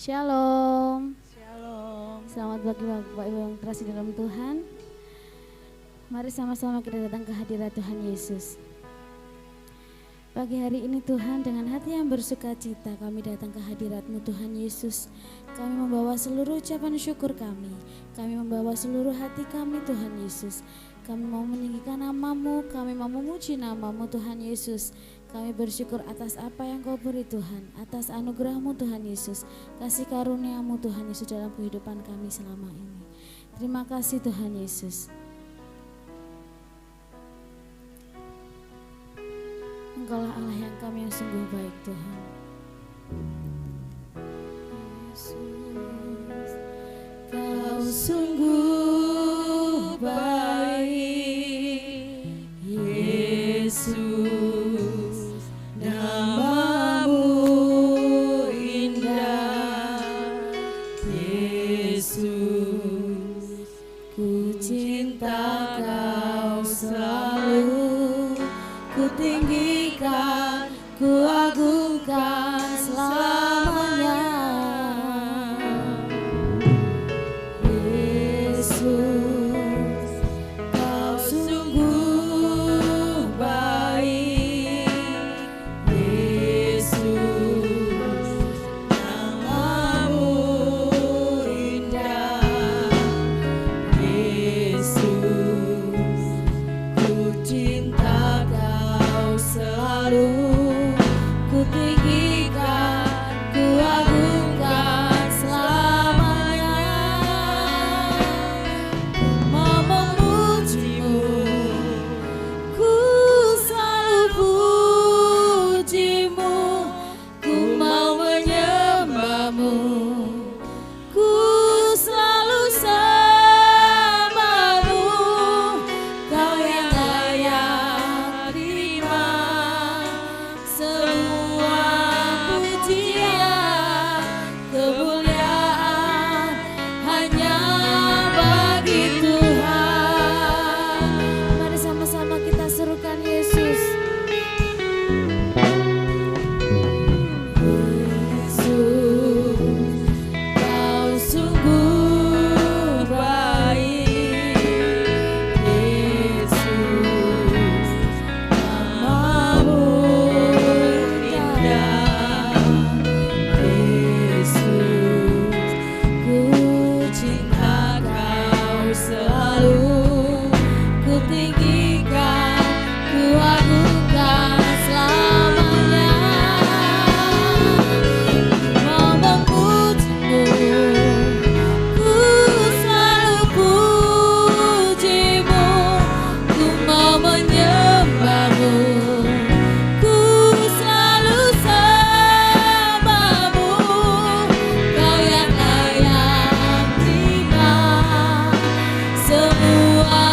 Shalom. Shalom. Selamat pagi Bapak Ibu yang terkasih dalam Tuhan. Mari sama-sama kita datang ke hadirat Tuhan Yesus. Pagi hari ini Tuhan, dengan hati yang bersuka cita kami datang ke hadirat-Mu Tuhan Yesus. Kami membawa seluruh ucapan syukur kami. Kami membawa seluruh hati kami Tuhan Yesus. Kami mau meninggikan nama-Mu, kami mau memuji nama-Mu Tuhan Yesus. Kami bersyukur atas apa yang Kau beri Tuhan, atas anugerah-Mu Tuhan Yesus, kasih karunia-Mu Tuhan Yesus dalam kehidupan kami selama ini. Terima kasih Tuhan Yesus. Engkaulah Allah yang kami yang sungguh baik Tuhan. Yesus, Kau sungguh baik, Yesus, nama-Mu indah, Yesus, ku cinta Kau selalu, ku tinggikan, ku agungkan selamanya. Yesus, Kau sungguh baik, Yesus, nama-Mu indah, Yesus, ku cinta Kau selalu, ku tinggikan, ku agungkan selamanya. Ku mau memuji-Mu, ku selalu puji-Mu, ku mau menyembah-Mu, ku selalu sembah-Mu. Kau yang layak terima semua pujian, kemuliaan hanya bagi Tuhan. Mari sama-sama kita serukan Yesus. Yesus, Kau sungguh baik, Yesus, nama-Mu indah, Yesus, ku cinta Kau selalu, ku tinggikan, ku agungkan selamanya. Mau memuji-Mu, ku selalu puji-Mu, ku mau menyembah-Mu, ku selalu sembah-Mu. Kau yang layak terima semua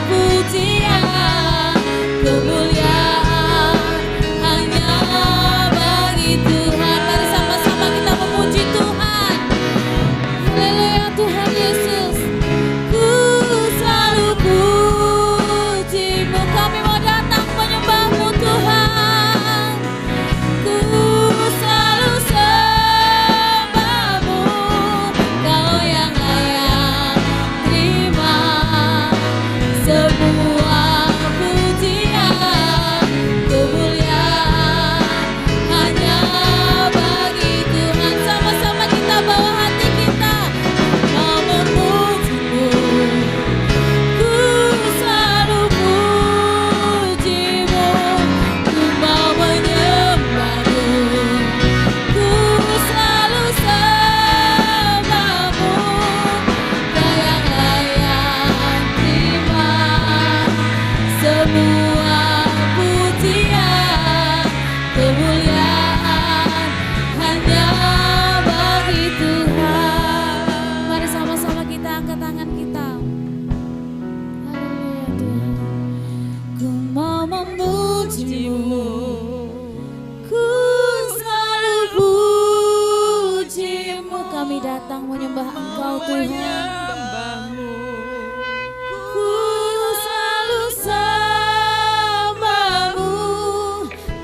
pujian, kemuliaan hanya bagi Tuhan. Mari sama-sama kita memuji Tuhan. Haleluya Tuhan Yesus, ku selalu puji-Mu. Kami mau datang menyembah-Mu Tuhan, ku selalu sembah-Mu. Kau yang layak terima semua pujian, kemuliaan hanya bagi Tuhan. Sama-sama kita bawa hati kita, mau memuji-Mu, ku selalu puji-Mu, ku mau menyembah-Mu, ku selalu sembah-Mu. Kau yang layak terima semua pujian, kemuliaan hanya bagi Tuhan. Mari sama-sama kita angkat tangan kita. Haleluya Tuhan. Ku mau memuji-Mu, ku selalu puji-Mu. Kami datang menyembah Engkau Tuhan. Ku selalu sembah-Mu,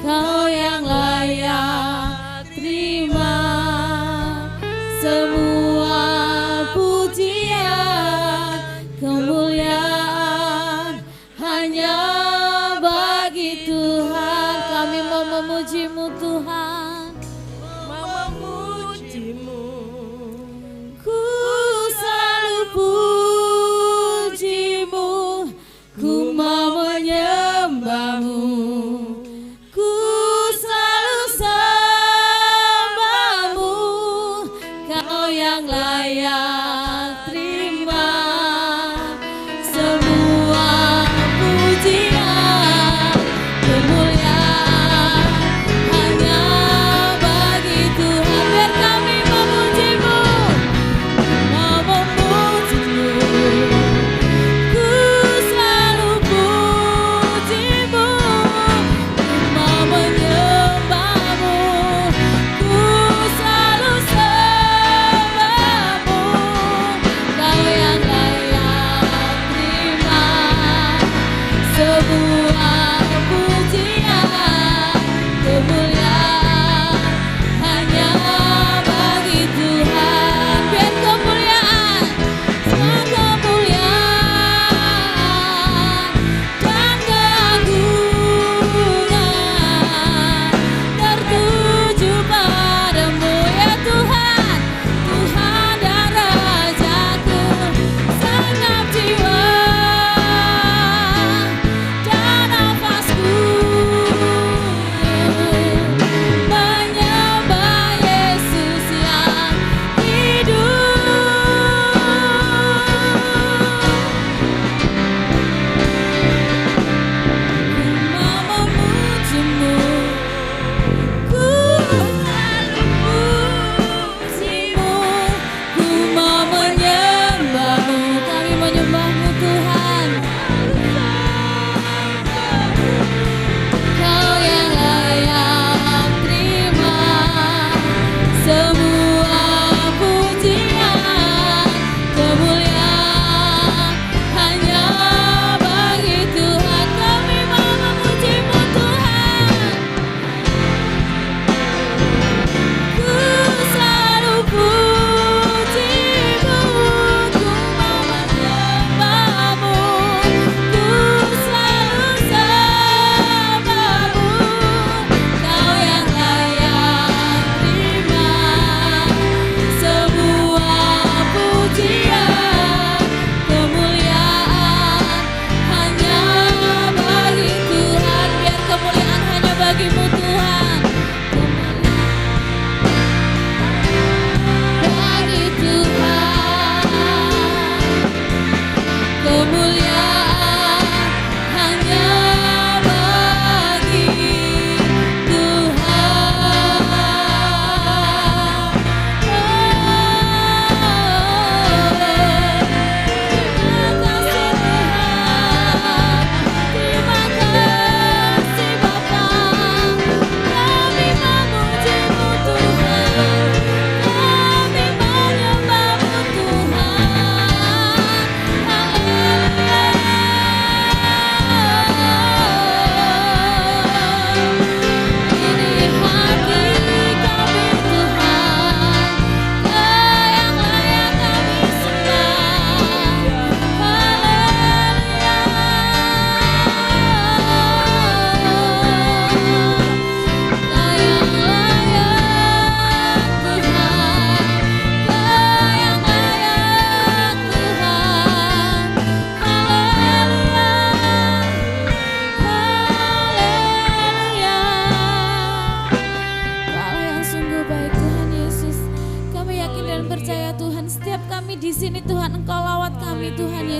Kau yang layak terima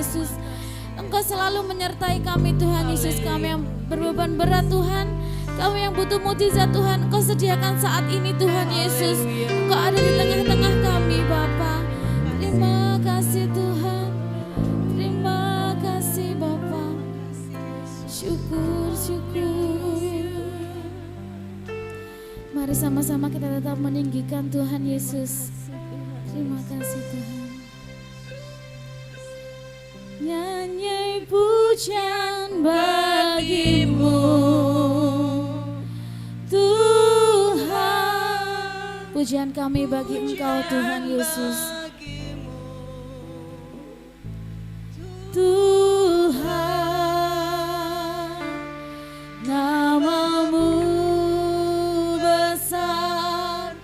Yesus. Engkau selalu menyertai kami Tuhan Yesus. Kami yang berbeban berat Tuhan, kami yang butuh mukjizat Tuhan, Engkau sediakan saat ini Tuhan Yesus. Engkau ada di tengah-tengah kami Bapa. Terima kasih Tuhan, terima kasih Bapa. Syukur, syukur. Mari sama-sama kita tetap meninggikan Tuhan Yesus. Terima kasih Tuhan. Nyanyi pujian bagimu Tuhan. Pujian kami bagi Engkau Tuhan Yesus. Tuhan, namamu besar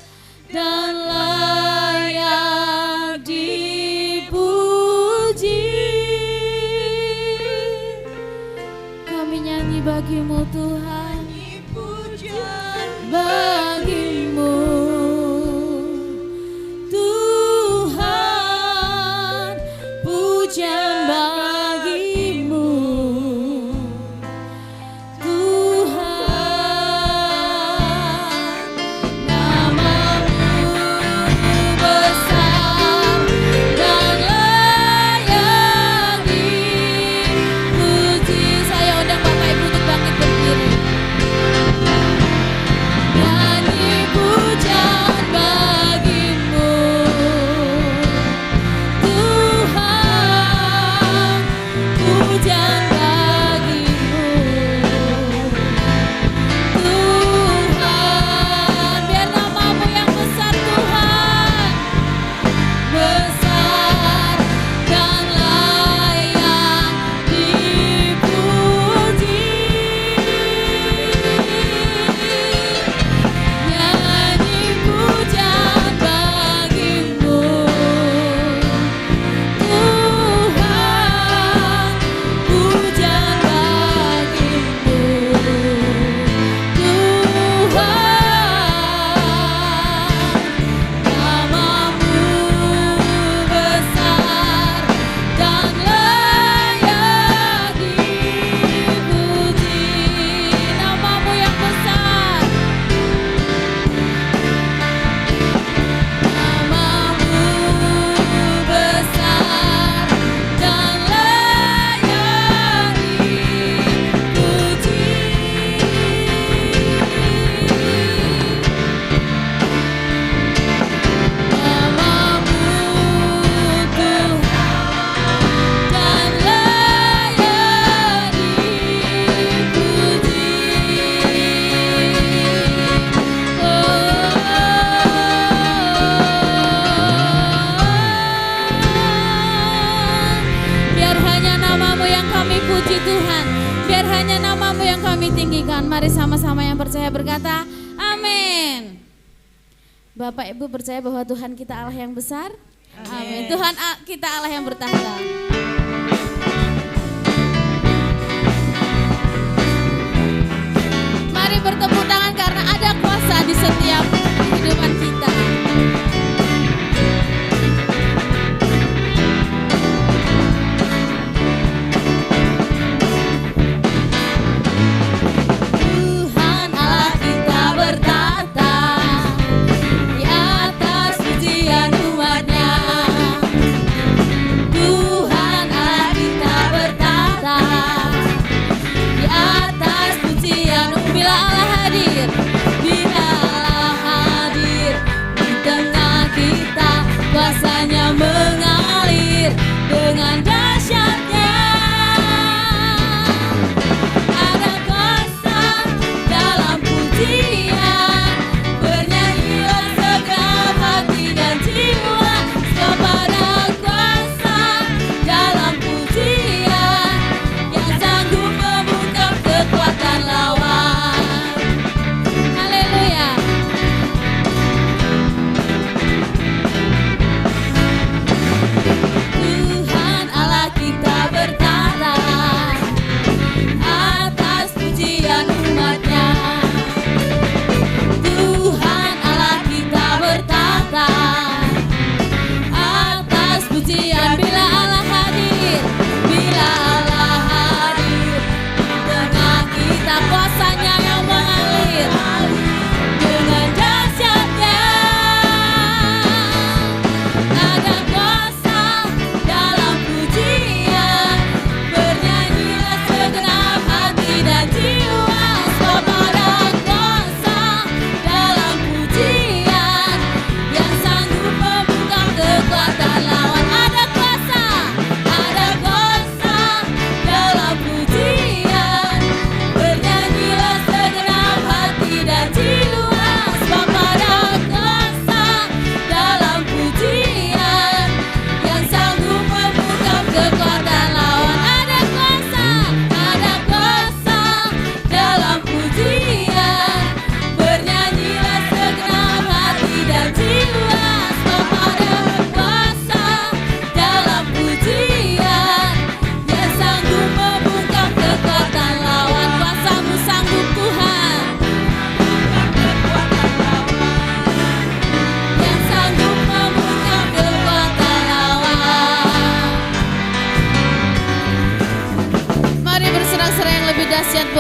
dan layak dipuji. Kami nyanyi bagimu Tuhan, bagimu Tuhan, pujian bagimu Tuhan, namamu besar dan layak dipuji. Saya undang Bapak Ibu untuk bangkit berdiri. Nyanyi pujian bagimu Tuhan, pujian bagimu Tuhan. Biar namamu yang besar Tuhan, besar dan layak dipuji. Nyanyi pujian bagimu Tuhan, pujian bagimu Tuhan, namamu besar dan layak dipuji. Namamu yang besar, namamu besar dan layak dipuji. Namamu Tuhan dan layak dipuji. Biar hanya namamu yang kami puji Tuhan, biar hanya namamu yang kami tinggikan. Mari sama-sama yang percaya berkata amin. Bapak Ibu percaya bahwa Tuhan kita Allah yang besar? Amin. Tuhan kita Allah yang bertahta. Mari bertepuk tangan karena ada kuasa di setiap kehidupan kita. Tuhan Allah kita bertahta di atas pujian umat-Nya. Tuhan Allah kita bertahta di atas pujian. Bila Allah hadir, bila Allah hadir di tengah kita, kuasanya mengalir dengan dahsyatnya. Ada kuasa dalam pujian, bernyanyilah segenap hati dan jiwa kepada kuasa dalam pujian yang sanggup membungkam kekuatan lawan.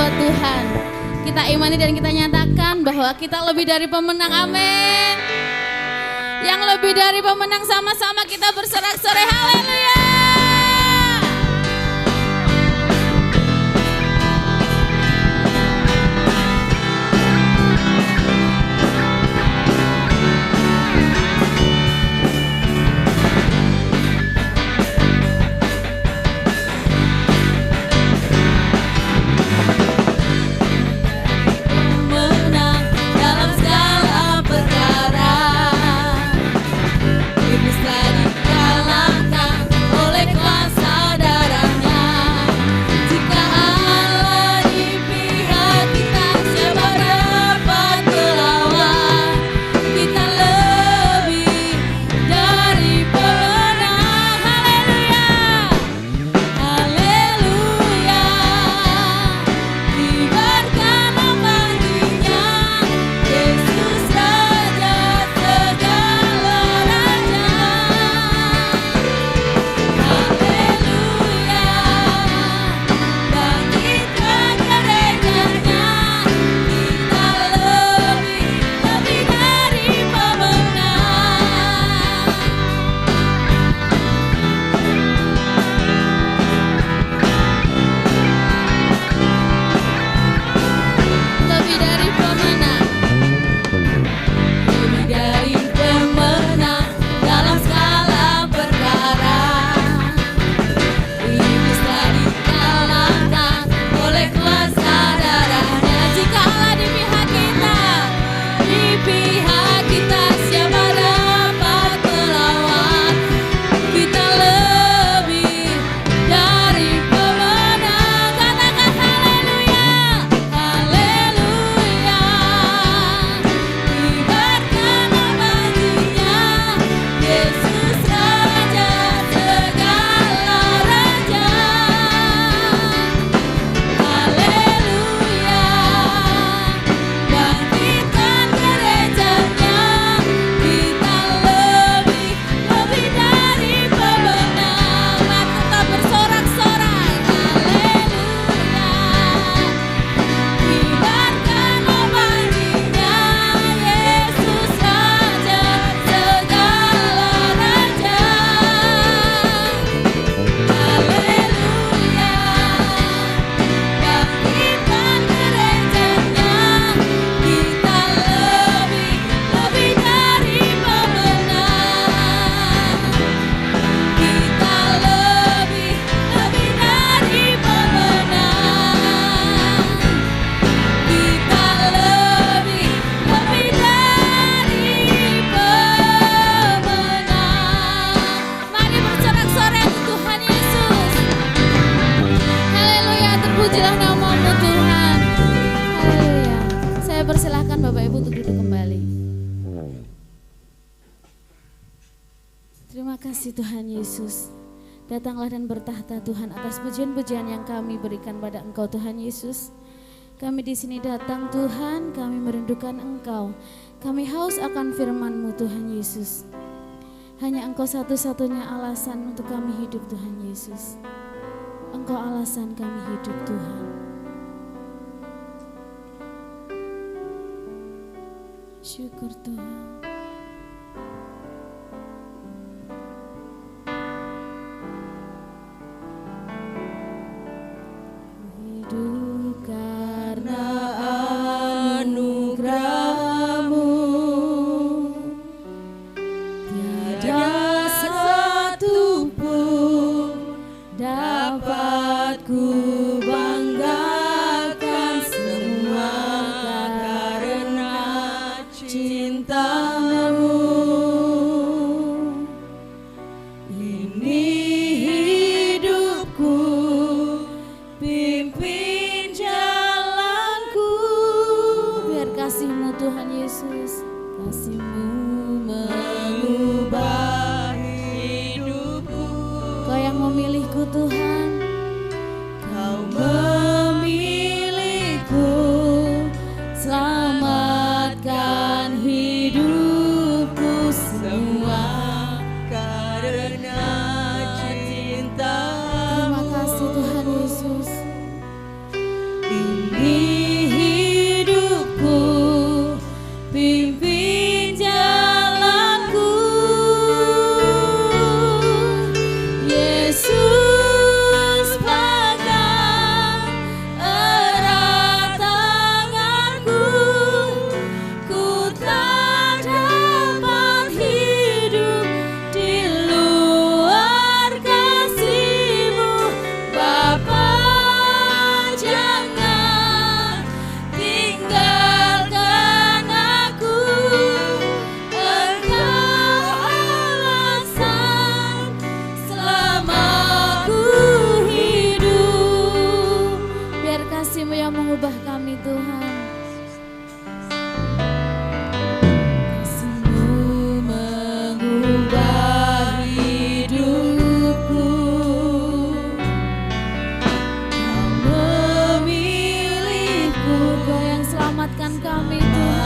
buat Tuhan. Kita imani dan kita nyatakan bahwa kita lebih dari pemenang, amin. Yang lebih dari pemenang, sama-sama kita bersorak-sorai, haleluya. Terpujilah nama-Mu Tuhan. Haleluya. Saya persilahkan Bapak Ibu untuk duduk kembali. Terima kasih Tuhan Yesus. Datanglah dan bertahta Tuhan atas pujian-pujian yang kami berikan pada Engkau Tuhan Yesus. Kami di sini datang Tuhan, kami merindukan Engkau. Kami haus akan firman-Mu Tuhan Yesus. Hanya Engkau satu-satunya alasan untuk kami hidup Tuhan Yesus. Engkau alasan kami hidup Tuhan. Syukur Tuhan. Hidup karena anugerah-Mu. Tiada satu pun dapat ku banggakan, semua karena cinta-Mu. Ini hidupku, pimpin jalanku. Biar kasih-Mu Tuhan Yesus, kasih-Mu mengubah hidupku. Kau yang memilihku Tuhan, Kau memilihku, selamatkan hidupku semua karena cinta. Terima kasih Tuhan Yesus. Ini Engkau mengubah kami Tuhan. Kasih-Mu mengubah hidupku. Kau memilihku, Kau yang selamatkan kami Tuhan.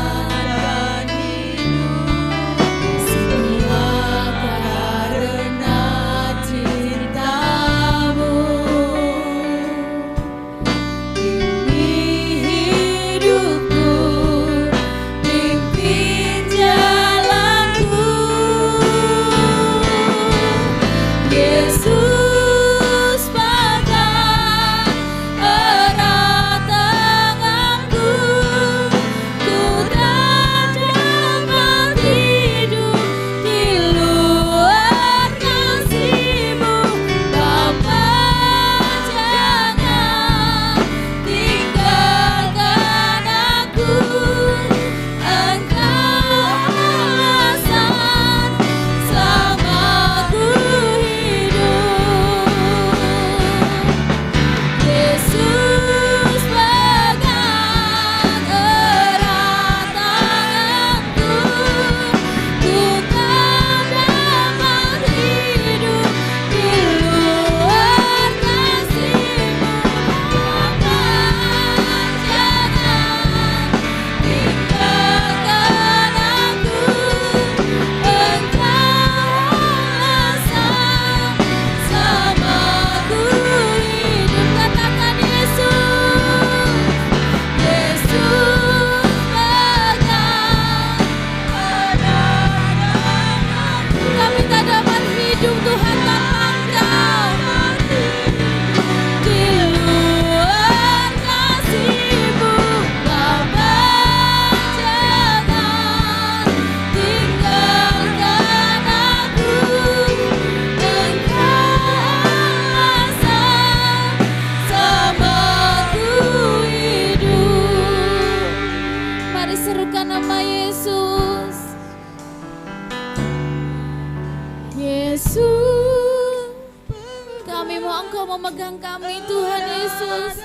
Memegang kami Tuhan Yesus.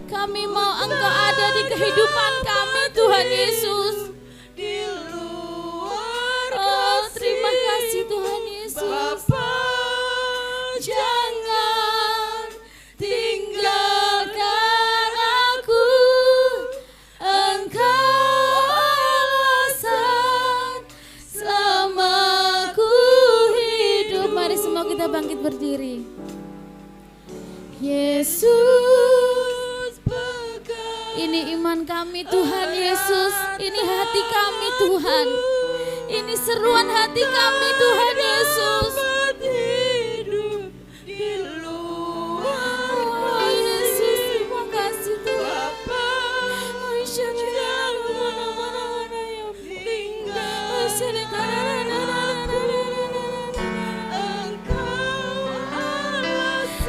Kami mau Engkau ada di kehidupan kami Tuhan Yesus. Oh, terima kasih Tuhan Yesus. Jangan tinggalkan aku, Engkau alasan selamaku hidup. Mari semua kita bangkit berdiri. Yesus, ini iman kami Tuhan Yesus. Ini hati kami Tuhan. Ini seruan hati kami Tuhan Yesus. Oh Yesus, terima kasih Tuhan.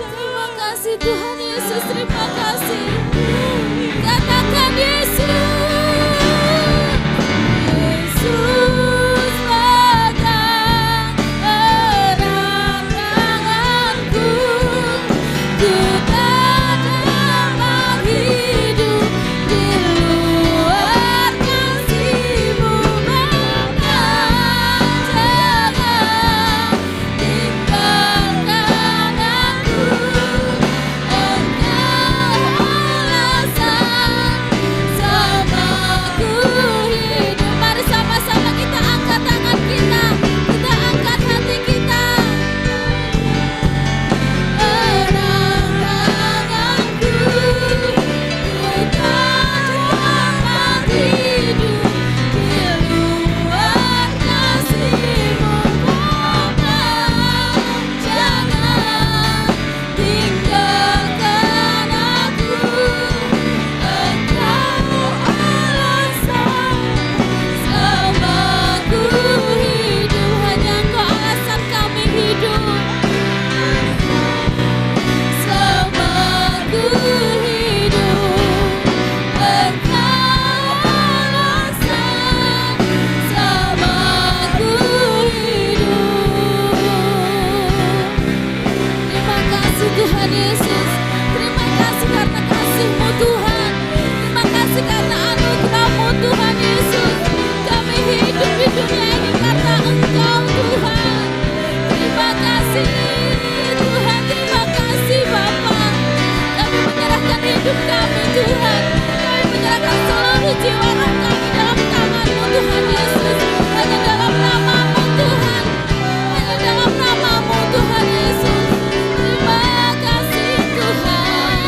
Terima kasih Tuhan Yesus, terima kasih. Katakan Yesus. Yesus pegang erat Tuhan. Kami menyerahkan seluruh jiwa roh kami dalam tangan-Mu Tuhan Yesus. Hanya dalam nama-Mu Tuhan, hanya dalam nama-Mu Tuhan Yesus. Terima kasih Tuhan,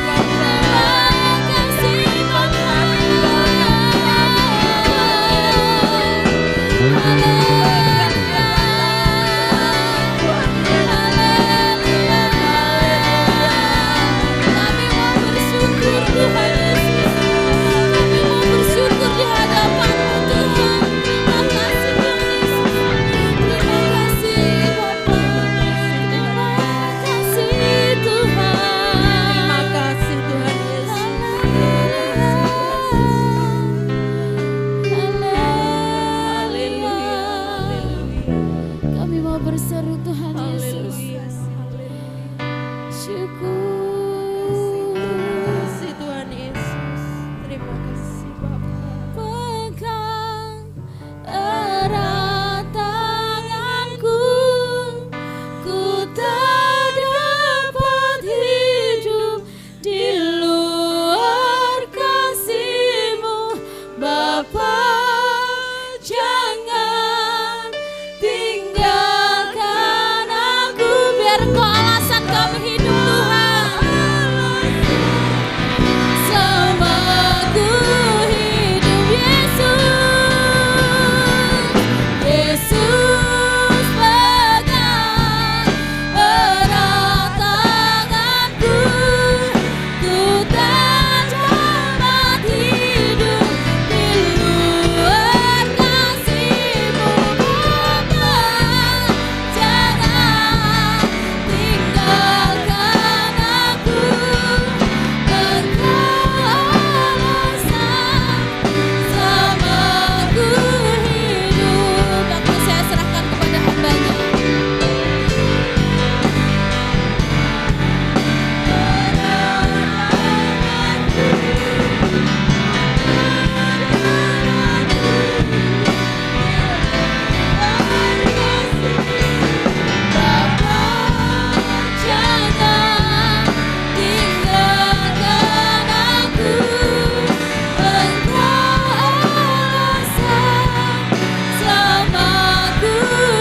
terima kasih Bapa. Kami mau bersyukur Tuhan Yesus. Kami mau bersyukur di hadapan-Mu Tuhan. Terima kasih Tuhan Yesus. Terima kasih Bapa. Terima kasih Tuhan. Terima kasih Tuhan Yesus. Haleluya. Kami mau berseru Tuhan Yesus. Haleluya. Syukur. Terima kasih Tuhan Yesus. Terima kasih Bapa. Pegang erat tanganku, ku tak dapat hidup di luar kasih-Mu Bapa. Jangan tinggalkan aku, biar Engkau alasan kami hidup Tuhan. Semaku hidup Yesus, Yesus pegang erat tanganku, ku tak dapat hidup di luar kasih-Mu Bapa. Jangan tinggalkan aku, Engkau alasan samaku hidup. Aku saya serahkan kepada hamba-Nya. Bapa, jangan tinggalkan aku, Engkau alasan samaku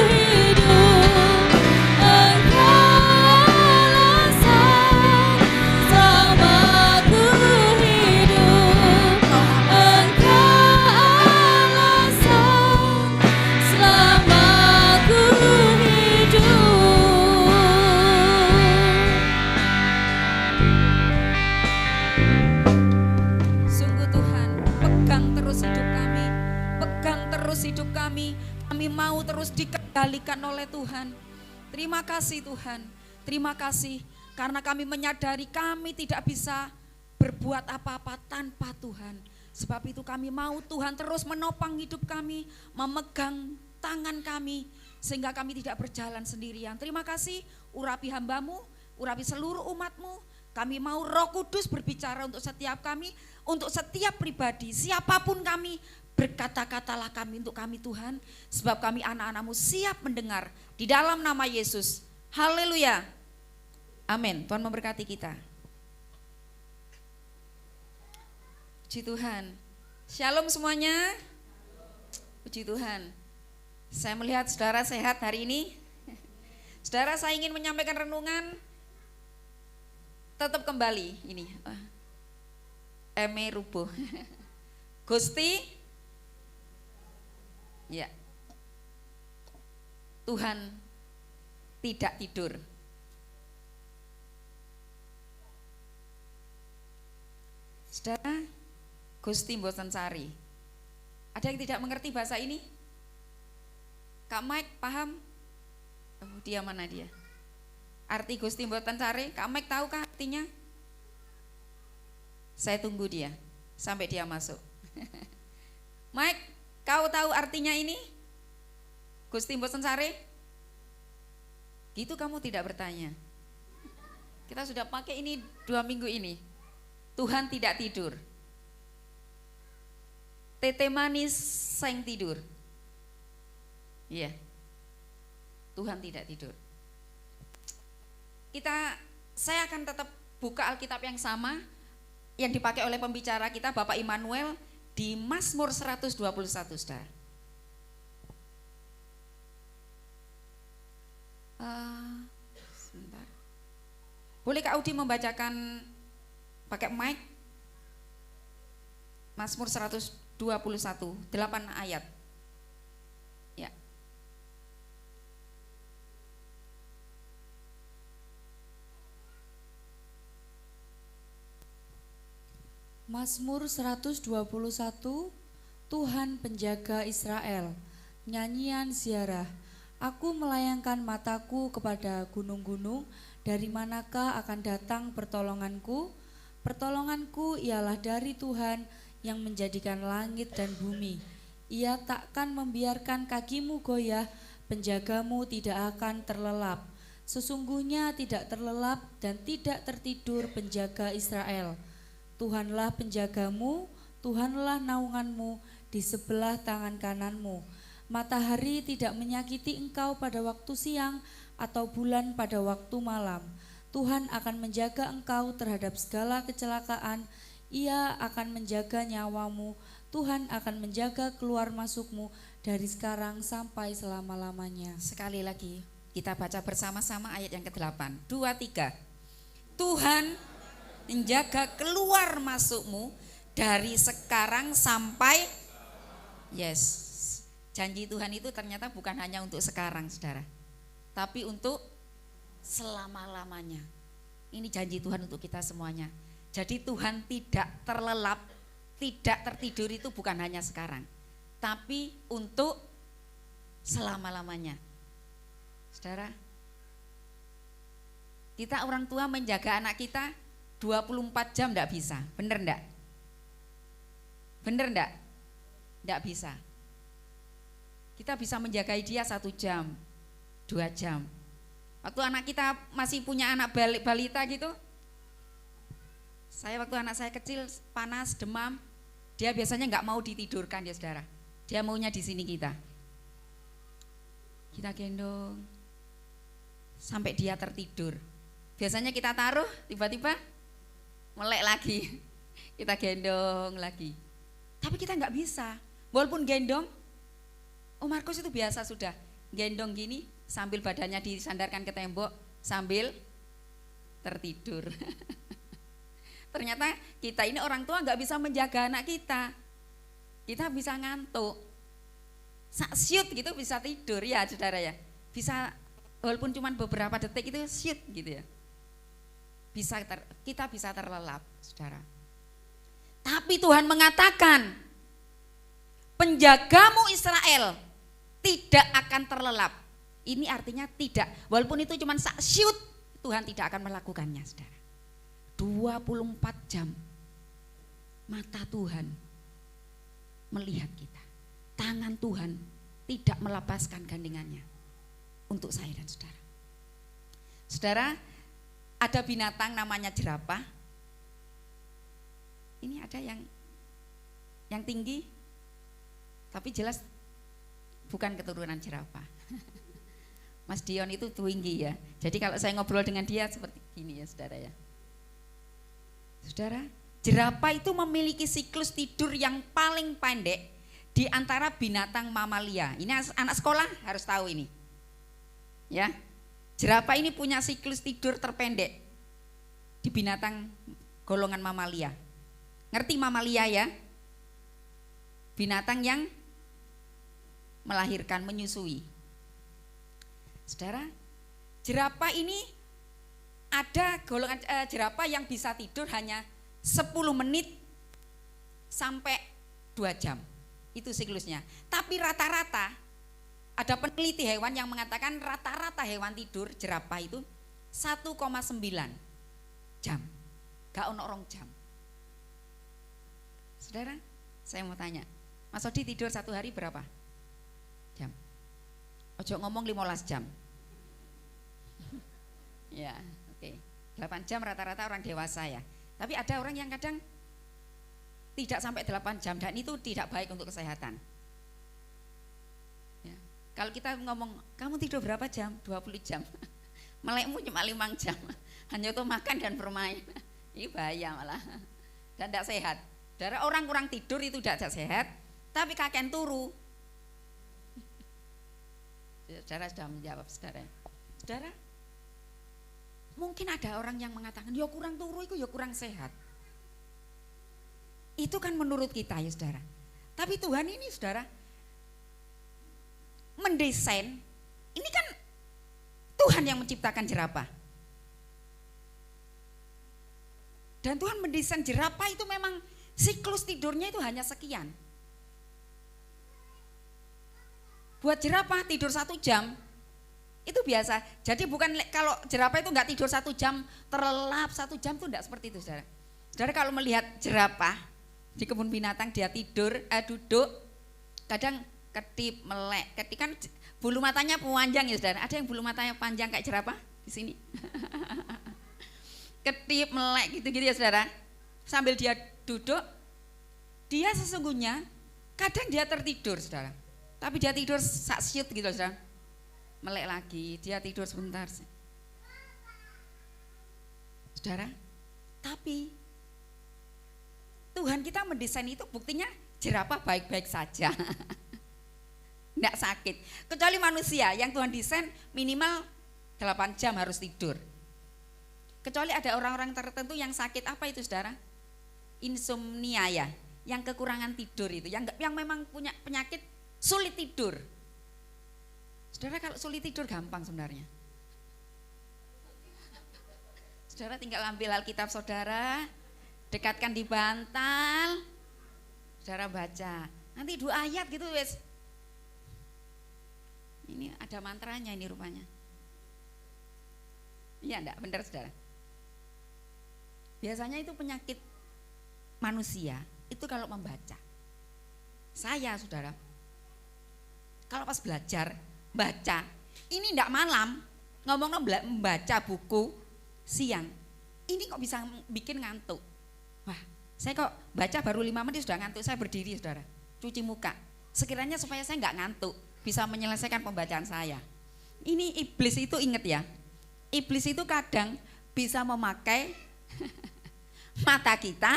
hidup, Engkau alasan samaku hidup, Engkau alasan selamaku hidup. Sungguh Tuhan, pegang terus hidup kami, pegang terus hidup kami. Kami mau terus dikendalikan oleh Tuhan. Terima kasih Tuhan, terima kasih karena kami menyadari kami tidak bisa berbuat apa-apa tanpa Tuhan. Sebab itu kami mau Tuhan terus menopang hidup kami, memegang tangan kami sehingga kami tidak berjalan sendirian. Terima kasih, urapi hamba-Mu, urapi seluruh umat-Mu. Kami mau Roh Kudus berbicara untuk setiap kami, untuk setiap pribadi, siapapun kami, berkata-katalah kami untuk kami Tuhan, sebab kami anak-anak-Mu siap mendengar di dalam nama Yesus. Haleluya. Amin. Tuhan memberkati kita. Puji Tuhan. Shalom semuanya. Puji Tuhan. Saya melihat saudara sehat hari ini. Saudara, saya ingin menyampaikan renungan. Tetap kembali ini. Eme rubuh. Gusti. Ya. Tuhan tidak tidur. Saudara, Gusti mboten sari. Ada yang tidak mengerti bahasa ini? Kak Mike paham? Oh, dia mana dia? Arti Gusti mboten sari, Kak Mike tahukah artinya? Saya tunggu dia sampai dia masuk. Mike, kau tahu artinya ini? Gusti mboten sari? Gitu kamu tidak bertanya. Kita sudah pakai ini 2 minggu ini. Tuhan tidak tidur. Tete manis seng tidur. Iya. Tuhan tidak tidur. Saya akan tetap buka Alkitab yang sama. yang dipakai oleh pembicara kita Bapak Immanuel di Mazmur 121, Saudara. Sebentar. Boleh Kak Audi membacakan pakai mic? Mazmur 121, 8 ayat. Ya. Mazmur 121, Tuhan penjaga Israel. Nyanyian ziarah. Aku melayangkan mataku kepada gunung-gunung, dari manakah akan datang pertolonganku? Pertolonganku ialah dari Tuhan yang menjadikan langit dan bumi. Ia takkan membiarkan kakimu goyah, penjagamu tidak akan terlelap. Sesungguhnya tidak terlelap dan tidak tertidur penjaga Israel. Tuhanlah penjagamu, Tuhanlah naunganmu di sebelah tangan kananmu. Matahari tidak menyakiti engkau pada waktu siang atau bulan pada waktu malam. Tuhan akan menjaga engkau terhadap segala kecelakaan. Ia akan menjaga nyawamu. Tuhan akan menjaga keluar masukmu dari sekarang sampai selama-lamanya. Sekali lagi kita baca bersama-sama ayat yang ke-8. 2, 3. Tuhan menjaga keluar masukmu dari sekarang sampai janji Tuhan itu ternyata bukan hanya untuk sekarang, Saudara, tapi untuk selama-lamanya. Ini janji Tuhan untuk kita semuanya. Jadi Tuhan tidak terlelap, tidak tertidur itu bukan hanya sekarang, tapi untuk selama-lamanya. Saudara, kita orang tua menjaga anak kita 24 jam enggak bisa, bener enggak? Bener enggak? Enggak bisa. Kita bisa menjagai dia 1 jam, 2 jam. Waktu anak kita masih punya anak balita gitu, waktu anak saya kecil panas, demam, dia biasanya nggak mau ditidurkan ya Saudara. Dia maunya di sini kita gendong sampai dia tertidur. Biasanya kita taruh, tiba-tiba melek lagi, kita gendong lagi. Tapi kita nggak bisa, walaupun gendong. Oh Markus itu biasa sudah gendong gini sambil badannya disandarkan ke tembok sambil tertidur. Ternyata kita ini orang tua nggak bisa menjaga anak kita. Kita bisa ngantuk, syut gitu bisa tidur ya Saudara ya. Bisa walaupun cuma beberapa detik itu syut gitu ya. Kita bisa terlelap Saudara. Tapi Tuhan mengatakan penjagamu Israel tidak akan terlelap. Ini artinya tidak, walaupun itu cuma syut, Tuhan tidak akan melakukannya Saudara. 24 jam mata Tuhan melihat kita. Tangan Tuhan tidak melepaskan gandengannya untuk saya dan Saudara. Saudara, ada binatang namanya jerapah. Ini ada yang tinggi, tapi jelas bukan keturunan jerapah. Mas Dion itu tinggi ya. Jadi kalau saya ngobrol dengan dia seperti gini ya Saudara ya. Saudara, jerapah itu memiliki siklus tidur yang paling pendek di antara binatang mamalia. Ini anak sekolah harus tahu ini. Ya. Jerapah ini punya siklus tidur terpendek di binatang golongan mamalia. Ngerti mamalia ya? Binatang yang melahirkan, menyusui. Saudara, jerapah ini ada golongan jerapah yang bisa tidur hanya 10 menit sampai 2 jam. Itu siklusnya. Tapi rata-rata ada peneliti hewan yang mengatakan rata-rata hewan tidur jerapah itu 1,9 jam. Gak ono 2 jam. Saudara, saya mau tanya, Mas Odi tidur 1 hari berapa jam? Ojo ngomong 15 jam. Ya, oke. 8 jam rata-rata orang dewasa ya. Tapi ada orang yang kadang tidak sampai 8 jam dan itu tidak baik untuk kesehatan. Ya. Kalau kita ngomong, kamu tidur berapa jam? 20 jam. Melekmu cuma 5 jam. Hanya untuk makan dan bermain. Ini bahaya malah. dan tidak sehat. Saudara, orang kurang tidur itu tidak sehat, tapi kakek turu. Saudara sudah menjawab, saudara. Saudara, mungkin ada orang yang mengatakan, ya kurang turu itu ya kurang sehat. Itu kan menurut kita ya saudara. Tapi Tuhan ini saudara mendesain, ini kan Tuhan yang menciptakan jerapah. Dan Tuhan mendesain jerapah itu memang siklus tidurnya itu hanya sekian. Buat jerapah tidur 1 jam itu biasa. Jadi bukan kalau jerapah itu enggak tidur 1 jam, terlelap 1 jam itu enggak seperti itu saudara. Saudara kalau melihat jerapah di kebun binatang dia tidur, duduk, kadang kedip, melek. Kedip kan bulu matanya panjang ya saudara. Ada yang bulu matanya panjang kayak jerapah di sini. Kedip, melek gitu-gitu ya saudara. Sambil dia duduk, dia sesungguhnya kadang dia tertidur saudara. Tapi dia tidur sak syut gitu saudara. Melek lagi, dia tidur sebentar. Saudara, tapi Tuhan kita mendesain itu buktinya jerapah baik-baik saja. Enggak sakit. Kecuali manusia yang Tuhan desain minimal 8 jam harus tidur. Kecuali ada orang-orang tertentu yang sakit, apa itu saudara? Insomnia ya, yang kekurangan tidur itu, yang memang punya penyakit sulit tidur. Saudara kalau sulit tidur gampang sebenarnya. Saudara tinggal ambil Alkitab saudara, dekatkan di bantal, saudara baca. Nanti 2 ayat gitu wes. Ini ada mantranya ini rupanya. Iya enggak, benar saudara. Biasanya itu penyakit manusia itu kalau membaca. Saya saudara, kalau pas belajar baca, ini enggak malam ngomong membaca buku siang, ini kok bisa bikin ngantuk. Wah, saya kok baca baru 5 menit sudah ngantuk, saya berdiri saudara, cuci muka. Sekiranya supaya saya enggak ngantuk, bisa menyelesaikan pembacaan saya. Ini iblis itu ingat ya, iblis itu kadang bisa memakai mata kita,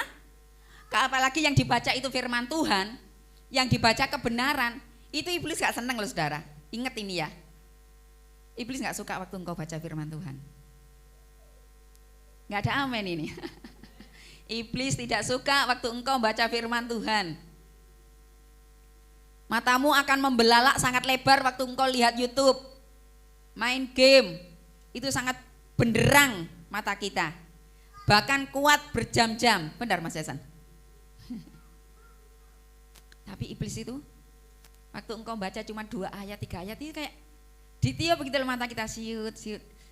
apalagi yang dibaca itu firman Tuhan, yang dibaca kebenaran, itu iblis gak seneng loh saudara. Ingat ini ya, iblis gak suka waktu engkau baca firman Tuhan. Gak ada amin ini. Iblis tidak suka waktu engkau baca firman Tuhan. Matamu akan membelalak sangat lebar waktu engkau lihat YouTube, main game, itu sangat benderang mata kita. Bahkan kuat berjam-jam, benar Mas Yasan? Tapi iblis itu waktu engkau baca cuma 2 ayat, 3 ayat itu kayak ditiup begitu mata kita, siut.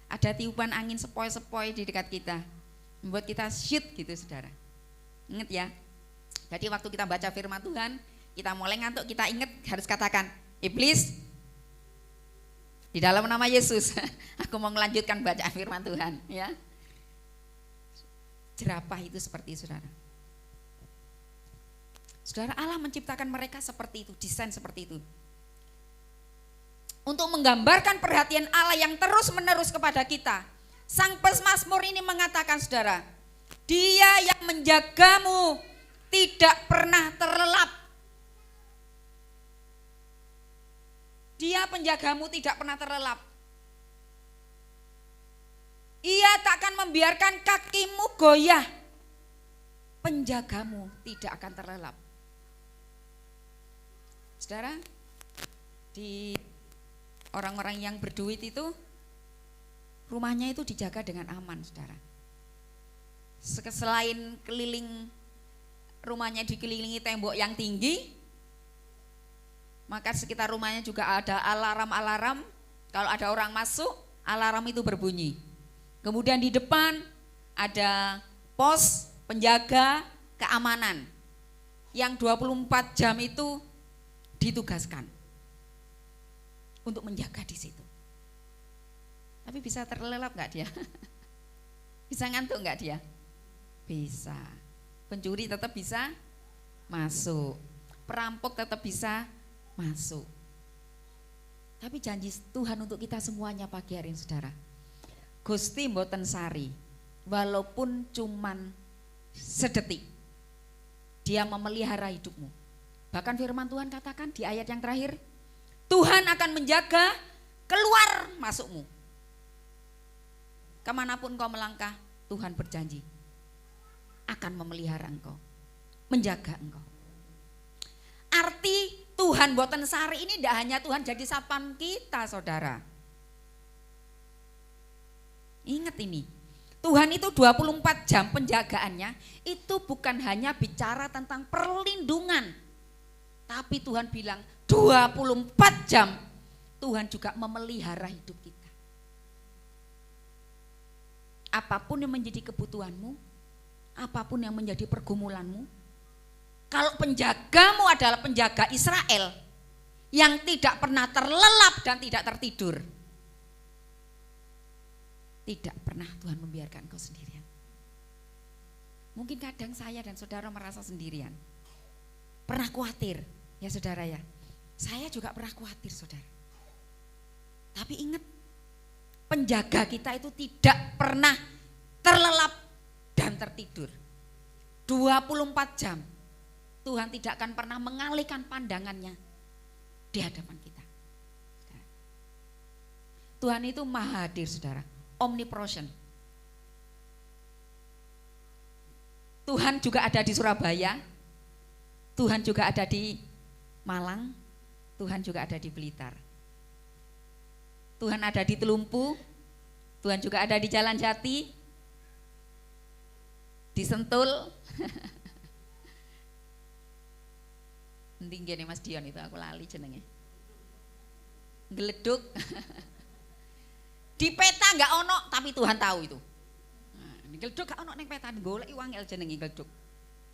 Ada tiupan angin sepoi-sepoi di dekat kita, membuat kita syut gitu saudara. Ingat ya. Jadi waktu kita baca firman Tuhan, kita mulai ngantuk, kita ingat harus katakan, iblis, di dalam nama Yesus, aku mau melanjutkan bacaan firman Tuhan ya. Jerapah itu seperti itu saudara. Saudara, Allah menciptakan mereka seperti itu, desain seperti itu. Untuk menggambarkan perhatian Allah yang terus menerus kepada kita. Sang Pemazmur ini mengatakan saudara, Dia yang menjagamu tidak pernah terlelap. Dia penjagamu tidak pernah terlelap. Ia takkan membiarkan kakimu goyah. Penjagamu tidak akan terlelap. Saudara, di orang-orang yang berduit itu rumahnya itu dijaga dengan aman, saudara. Selain keliling rumahnya dikelilingi tembok yang tinggi, maka sekitar rumahnya juga ada alarm-alarm. Kalau ada orang masuk, alarm itu berbunyi. Kemudian di depan ada pos penjaga keamanan yang 24 jam itu ditugaskan untuk menjaga di situ. Tapi bisa terlelap nggak dia? Bisa ngantuk nggak dia? Bisa. Pencuri tetap bisa masuk. Perampok tetap bisa masuk. Tapi janji Tuhan untuk kita semuanya pagi hari ini saudara, Gusti mboten sari, walaupun cuman sedetik, Dia memelihara hidupmu. Bahkan firman Tuhan katakan di ayat yang terakhir, Tuhan akan menjaga keluar masukmu. Kemanapun kau melangkah, Tuhan berjanji akan memelihara engkau, menjaga engkau. Arti Tuhan boten sari ini tidak hanya Tuhan jadi sapam kita, saudara. Ingat ini, Tuhan itu 24 jam penjagaannya itu bukan hanya bicara tentang perlindungan, tapi Tuhan bilang 24 jam Tuhan juga memelihara hidup kita. Apapun yang menjadi kebutuhanmu, apapun yang menjadi pergumulanmu, kalau penjagamu adalah penjaga Israel yang tidak pernah terlelap dan tidak tertidur, tidak pernah Tuhan membiarkan kau sendirian. Mungkin kadang saya dan saudara merasa sendirian, pernah khawatir ya saudara ya. Saya juga pernah khawatir saudara. Tapi ingat, penjaga kita itu tidak pernah terlelap dan tertidur. 24 jam Tuhan tidak akan pernah mengalihkan pandangannya di hadapan kita. Tuhan itu maha hadir saudara, omnipresent. Tuhan juga ada di Surabaya, Tuhan juga ada di Malang, Tuhan juga ada di Blitar. Tuhan ada di Telumpu, Tuhan juga ada di Jalan Jati, di Sentul. Tinggi nih Mas Dion itu, aku lali jenenge. Geleduk. Di peta enggak ono, tapi Tuhan tahu itu. Nah, di geleduk enggak ono ning peta, golek wangel jenenge geleduk.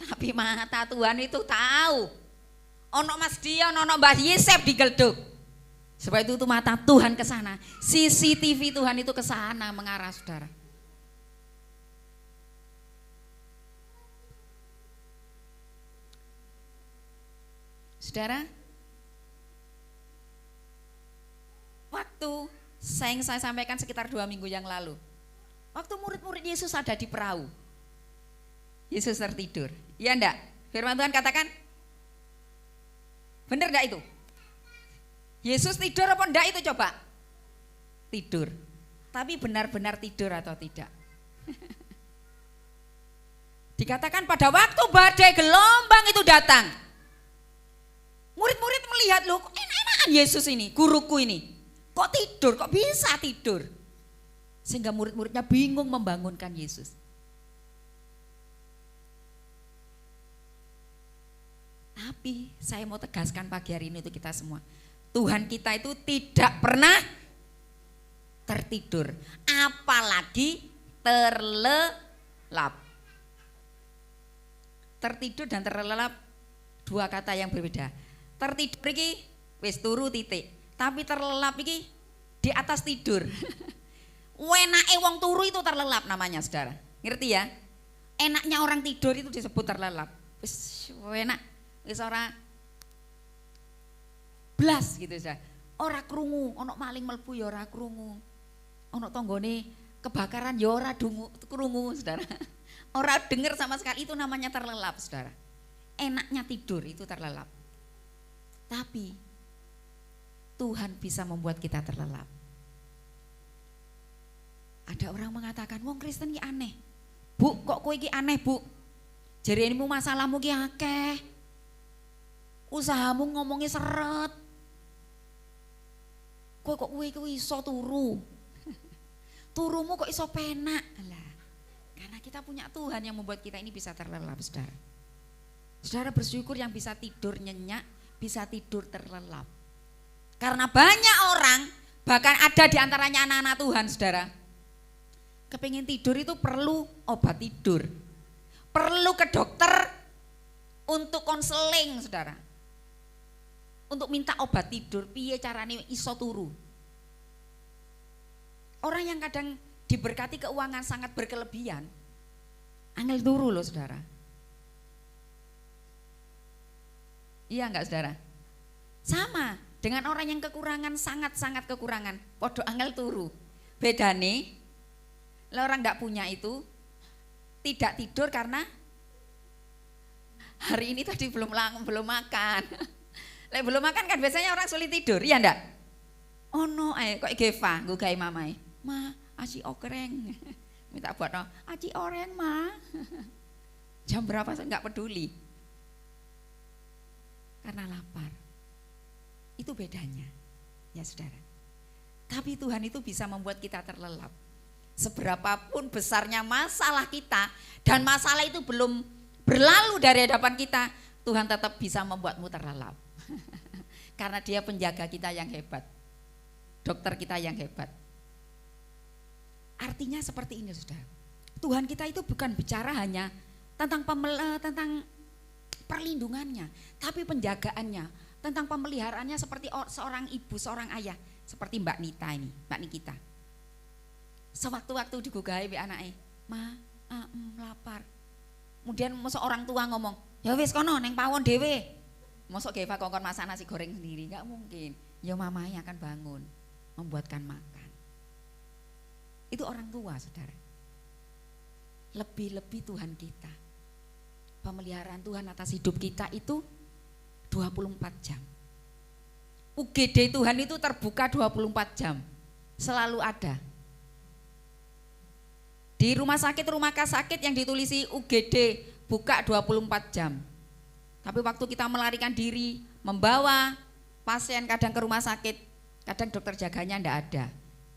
Tapi mata Tuhan itu tahu. Ono Mas Dion, ono Mbah Yesep di geleduk. Sebab itu mata Tuhan ke sana. CCTV Tuhan itu ke sana mengarah saudara. Saudara, waktu yang saya sampaikan sekitar 2 minggu yang lalu, waktu murid-murid Yesus ada di perahu, Yesus tertidur, iya enggak? Firman Tuhan katakan, benar enggak itu? Yesus tidur apa enggak itu coba? Tidur, tapi benar-benar tidur atau tidak? Dikatakan pada waktu badai gelombang itu datang, murid-murid melihat, loh kok enak-enakan Yesus ini, guruku ini, kok tidur, kok bisa tidur? Sehingga murid-muridnya bingung membangunkan Yesus. Tapi saya mau tegaskan pagi hari ini untuk kita semua, Tuhan kita itu tidak pernah tertidur, apalagi terlelap. Tertidur dan terlelap dua kata yang berbeda. Tertidur iki wis turu titik, tapi terlelap iki di atas tidur. Enake wong turu itu terlelap namanya saudara, ngerti ya? Enaknya orang tidur itu disebut terlelap. Wis enak, wis ora blas gitu saja. Ora krungu, ono maling mlebu ya ora krungu. Ono tanggane kebakaran ya ora krungu saudara. Ora denger sama sekali, itu namanya terlelap saudara. Enaknya tidur itu terlelap. Tapi Tuhan bisa membuat kita terlelap. Ada orang mengatakan, wong Kristen ki aneh. Bu, kok kowe ki aneh, Bu? Jaremu masalahmu ki akeh. Usahamu ngomongi seret. Kowe kok kowe iso turu? Turumu kok iso penak? Alah. Karena kita punya Tuhan yang membuat kita ini bisa terlelap, saudara. Saudara bersyukur yang bisa tidur nyenyak, bisa tidur terlelap. Karena banyak orang, bahkan ada di antaranya anak-anak Tuhan, saudara, kepingin tidur itu perlu obat tidur, perlu ke dokter untuk konseling, saudara, untuk minta obat tidur, piye carane iso turu. Orang yang kadang diberkati keuangan sangat berkelebihan, angel turu loh saudara. Iya enggak saudara? Sama dengan orang yang kekurangan, sangat-sangat kekurangan, podo angel turu. Bedane, orang enggak punya itu tidak tidur karena Hari ini tadi belum makan. Lek belum makan kan biasanya orang sulit tidur, ya ndak? Oh no, kok Geva nggo gawe mamae. Ma, aci okreng. Minta buat no, aci oreng ma. Jam berapa enggak peduli. Karena lapar. Itu bedanya, ya saudara. Tapi Tuhan itu bisa membuat kita terlelap. Seberapapun besarnya masalah kita dan masalah itu belum berlalu dari hadapan kita, Tuhan tetap bisa membuatmu terlelap. Karena Dia penjaga kita yang hebat, dokter kita yang hebat. Artinya seperti ini saudara, Tuhan kita itu bukan bicara hanya tentang tentang perlindungannya, tapi penjagaannya, tentang pemeliharaannya seperti seorang ibu, seorang ayah, seperti Mbak Nita ini, Mbak Nikita. Sewaktu-waktu digugahi anaknya, ma, lapar. Kemudian mosok orang tua ngomong, ya wis kono neng pawon dewe. Mosok Geva kongkon masak nasi goreng sendiri, nggak mungkin. Ya mamanya akan bangun, membuatkan makan. Itu orang tua saudara. Lebih-lebih Tuhan kita. Pemeliharaan Tuhan atas hidup kita itu 24 jam. UGD Tuhan itu terbuka 24 jam. Selalu ada. Di rumah sakit yang ditulisi UGD buka 24 jam. Tapi waktu kita melarikan diri, membawa pasien kadang ke rumah sakit, kadang dokter jaganya enggak ada.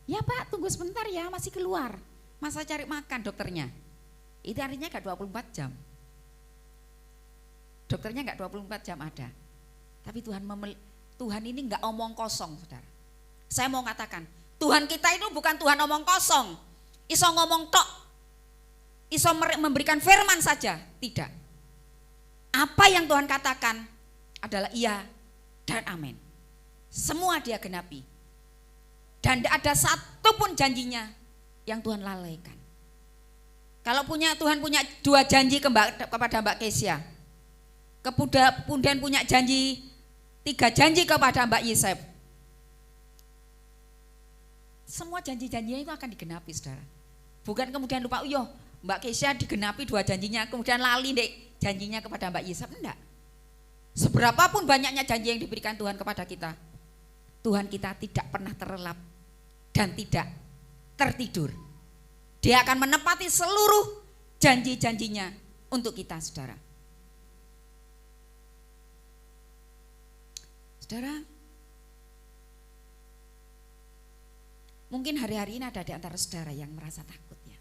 Ya Pak, tunggu sebentar ya, masih keluar. Masa cari makan dokternya. Itu artinya enggak 24 jam. Dokternya enggak 24 jam ada. Tapi Tuhan ini enggak omong kosong, saudara. Saya mau katakan, Tuhan kita itu bukan Tuhan omong kosong. Iso ngomong tok, iso memberikan firman saja, tidak. Apa yang Tuhan katakan adalah iya dan amin. Semua Dia genapi. Dan tidak ada satu pun janjinya yang Tuhan lalaikan. Kalau Tuhan punya 2 janji kepada Mbak Kesia, kemudian punya 3 janji kepada Mbak Yesep. Semua janji-janjinya itu akan digenapi, saudara. Bukan kemudian lupa, Mbak Kesia digenapi 2 janjinya, kemudian lali deh janjinya kepada Mbak Yesep, enggak. Seberapapun banyaknya janji yang diberikan Tuhan kepada kita, Tuhan kita tidak pernah terlelap dan tidak tertidur. Dia akan menepati seluruh janji-janjinya untuk kita, saudara. Saudara, mungkin hari-hari ini ada di antara saudara yang merasa takut ya.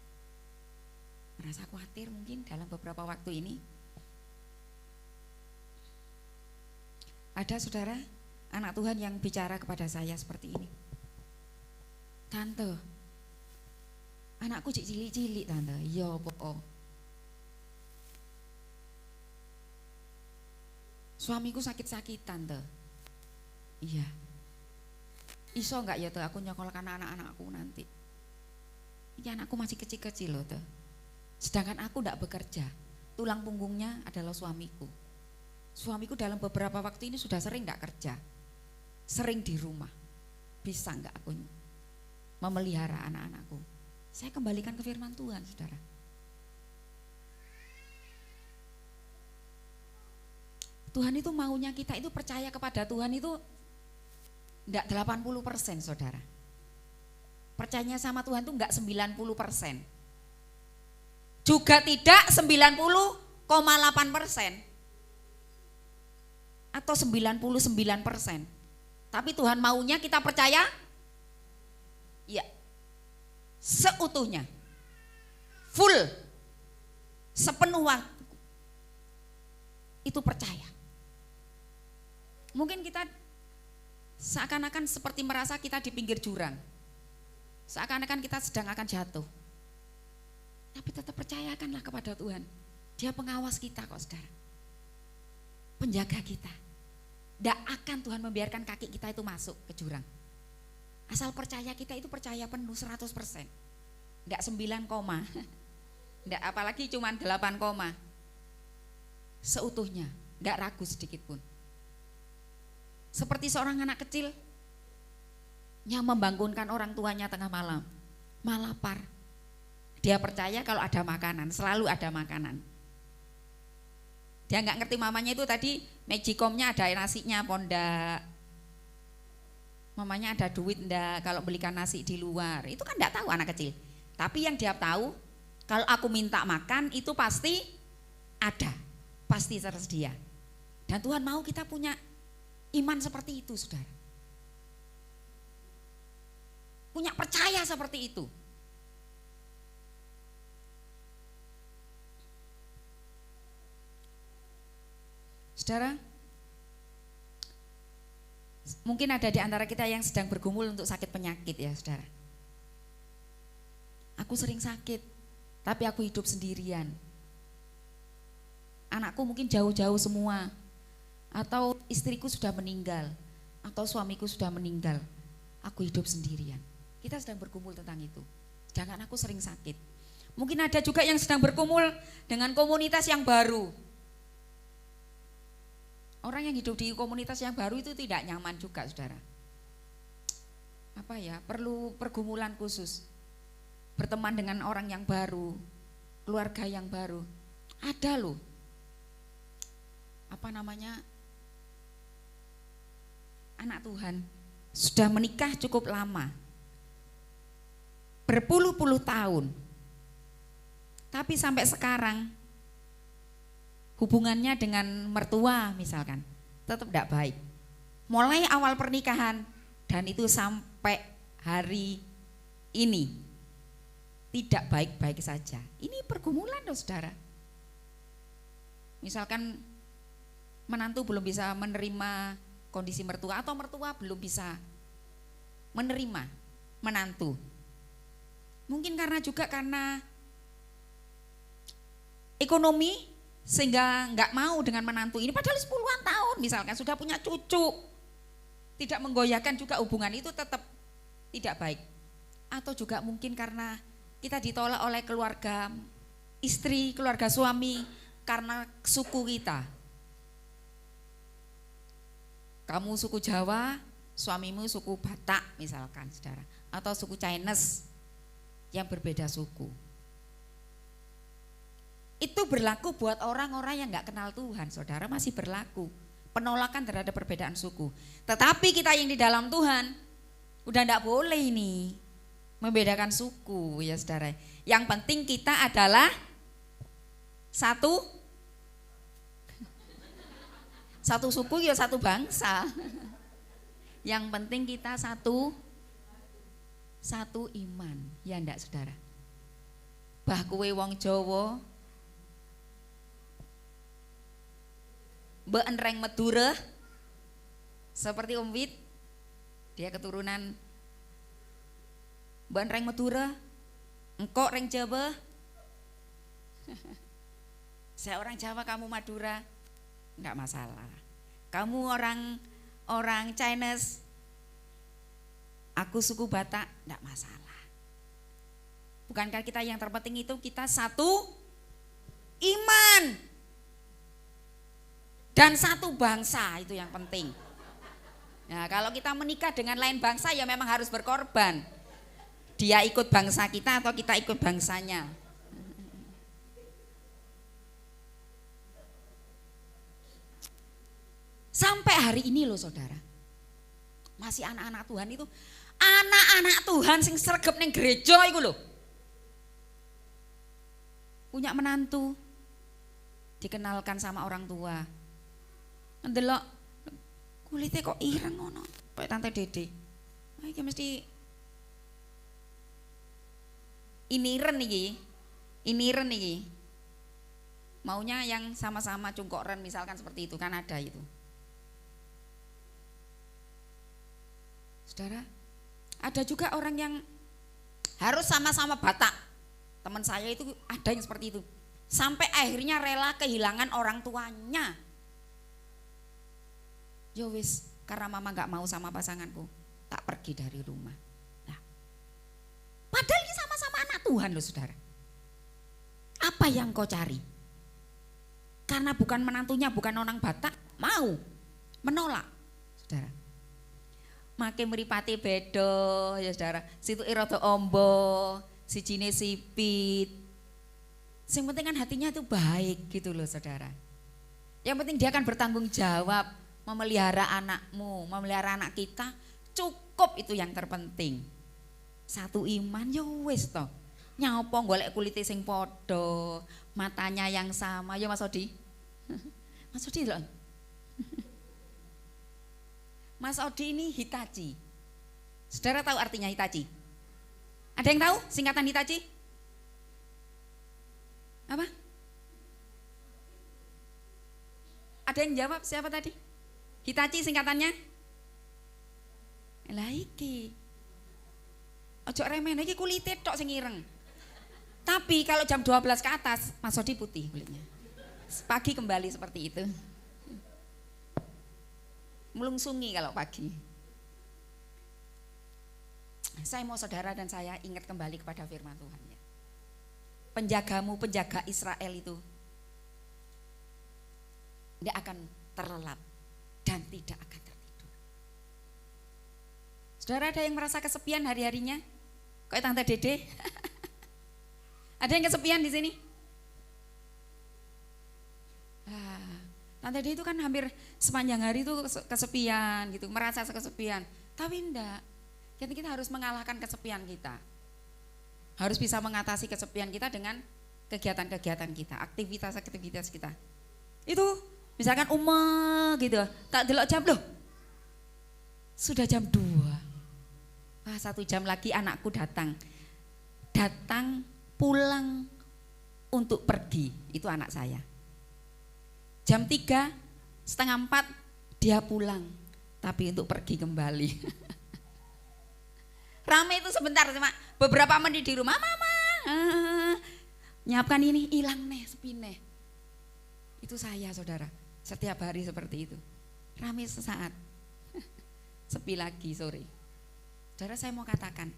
Merasa khawatir mungkin dalam beberapa waktu ini. Ada saudara, anak Tuhan yang bicara kepada saya seperti ini. Tante, anakku cilik-cilik tante. Iya po. Suamiku sakit-sakit tante. Iya. Iso enggak ya tuh aku nyokolkan anak-anakku nanti. Ini anakku masih kecil-kecil loh tuh. Sedangkan aku enggak bekerja. Tulang punggungnya adalah suamiku. Suamiku dalam beberapa waktu ini sudah sering enggak kerja. Sering di rumah. Bisa enggak aku memelihara anak-anakku? Saya kembalikan ke firman Tuhan, saudara. Tuhan itu maunya kita itu percaya kepada Tuhan itu enggak 80%, saudara. Percayanya sama Tuhan itu enggak 90%. Juga tidak 90,8%. Atau 99%. Tapi Tuhan maunya kita percaya ya seutuhnya, full, sepenuh waktu. Itu percaya. Mungkin kita seakan-akan seperti merasa kita di pinggir jurang. Seakan-akan kita sedang akan jatuh. Tapi tetap percayakanlah kepada Tuhan. Dia pengawas kita kok, saudara. Penjaga kita. Tidak akan Tuhan membiarkan kaki kita itu masuk ke jurang. Asal percaya, kita itu percaya penuh 100%. Tidak 9, tidak apalagi cuma 8, seutuhnya, tidak ragu sedikit pun. Seperti seorang anak kecil yang membangunkan orang tuanya tengah malam, lapar. Dia percaya kalau ada makanan, selalu ada makanan. Dia nggak ngerti mamanya itu tadi magicomnya ada nasinya pondak. Mamanya ada duit ndak kalau belikan nasi di luar. Itu kan nggak tahu anak kecil. Tapi yang dia tahu kalau aku minta makan itu pasti ada, pasti tersedia. Dan Tuhan mau kita punya iman seperti itu, saudara. Punya percaya seperti itu. Saudara, mungkin ada di antara kita yang sedang bergumul untuk sakit penyakit ya saudara. Aku sering sakit, tapi aku hidup sendirian. Anakku mungkin jauh-jauh semua, atau istriku sudah meninggal, atau suamiku sudah meninggal. Aku hidup sendirian. Kita sedang bergumul tentang itu. Sedangkan aku sering sakit. Mungkin ada juga yang sedang bergumul dengan komunitas yang baru. Orang yang hidup di komunitas yang baru itu tidak nyaman juga saudara. Apa ya, perlu pergumulan khusus. Berteman dengan orang yang baru, keluarga yang baru. Ada loh. Apa namanya? Anak Tuhan sudah menikah cukup lama. Berpuluh-puluh tahun. Tapi sampai sekarang hubungannya dengan mertua misalkan tetap tidak baik. Mulai awal pernikahan dan itu sampai hari ini tidak baik-baik saja. Ini pergumulan loh saudara. Misalkan menantu belum bisa menerima kondisi mertua atau mertua belum bisa menerima menantu. Mungkin karena ekonomi sehingga nggak mau dengan menantu ini padahal 10-an tahun misalkan sudah punya cucu, tidak menggoyahkan juga hubungan itu tetap tidak baik. Atau juga mungkin karena kita ditolak oleh keluarga istri, keluarga suami karena suku kita. Kamu suku Jawa, suamimu suku Batak misalkan saudara, atau suku Chinese yang berbeda suku. Itu berlaku buat orang-orang yang nggak kenal Tuhan, saudara, masih berlaku penolakan terhadap perbedaan suku. Tetapi kita yang di dalam Tuhan udah nggak boleh ini membedakan suku ya saudara. Yang penting kita adalah satu suku ya satu bangsa. Yang penting kita satu iman ya ndak saudara. Bah kowe wong Jawa Mbak Enreng Madura seperti Om Wit, dia keturunan Mbak Enreng Madura, engkau Reng Jawa. Saya orang Jawa, kamu Madura, enggak masalah. Kamu orang Chinese, aku suku Batak, enggak masalah. Bukankah kita yang terpenting itu kita satu iman dan satu bangsa, itu yang penting. Nah, kalau kita menikah dengan lain bangsa ya memang harus berkorban. Dia ikut bangsa kita atau kita ikut bangsanya. Sampai hari ini loh saudara, masih anak-anak Tuhan itu, anak-anak Tuhan sing sregep ning gereja itu loh, punya menantu, dikenalkan sama orang tua. Ndelok kulitnya kok ireng ngono, kayak Tante Dede. Nah, iki mesti iniren iki. Maunya yang sama-sama cungkoren misalkan seperti itu kan ada itu. Saudara, ada juga orang yang harus sama-sama Batak. Teman saya itu ada yang seperti itu. Sampai akhirnya rela kehilangan orang tuanya. Ya wis, karena mama gak mau sama pasanganku, tak pergi dari rumah. Nah, padahal ini sama-sama anak Tuhan loh saudara. Apa yang kau cari? Karena bukan menantunya, bukan orang Batak, mau menolak saudara. Make mripate beda ya saudara. Situ rada ombo, sijine sipit. Sing penting kan hatinya itu baik gitu loh saudara. Yang penting dia akan bertanggung jawab memelihara anakmu, memelihara anak kita. Cukup, itu yang terpenting. Satu iman ya wis toh. Nyapa golek kulite sing padha, matanya yang sama ya Mas Odi. Mas Odi lho. Mas Odi ini Hitachi. Saudara tahu artinya Hitachi? Ada yang tahu singkatan Hitachi? Apa? Ada yang jawab siapa tadi? Hitachi singkatannya? Lah iki. Ojo remen iki kulite tok sing ireng. Tapi kalau jam 12 ke atas Mas Odi putih kulitnya. Pagi kembali seperti itu. Melungsungi kalau pagi. Saya mau saudara dan saya ingat kembali kepada firman Tuhan ya. Penjagamu, penjaga Israel itu tidak akan terlelap dan tidak akan tertidur. Saudara ada yang merasa kesepian hari-harinya? Kayak Tante Dede? Ada yang kesepian di sini? Tante Dede itu kan hampir sepanjang hari itu kesepian gitu, merasa kesepian. Tapi enggak. Kita harus mengalahkan kesepian kita. Harus bisa mengatasi kesepian kita dengan kegiatan-kegiatan kita, aktivitas-aktivitas kita. Itu misalkan gitu, tak delok jam loh. Sudah jam 2. Wah, 1 jam lagi anakku datang. Datang pulang untuk pergi, itu anak saya. Jam 3:30 dia pulang, tapi untuk pergi kembali. Rame itu sebentar cuma beberapa menit di rumah, mama nyiapkan ini, hilang nih sepi nih. Itu saya saudara, setiap hari seperti itu. Rame sesaat, sepi lagi sore. Saudara saya mau katakan,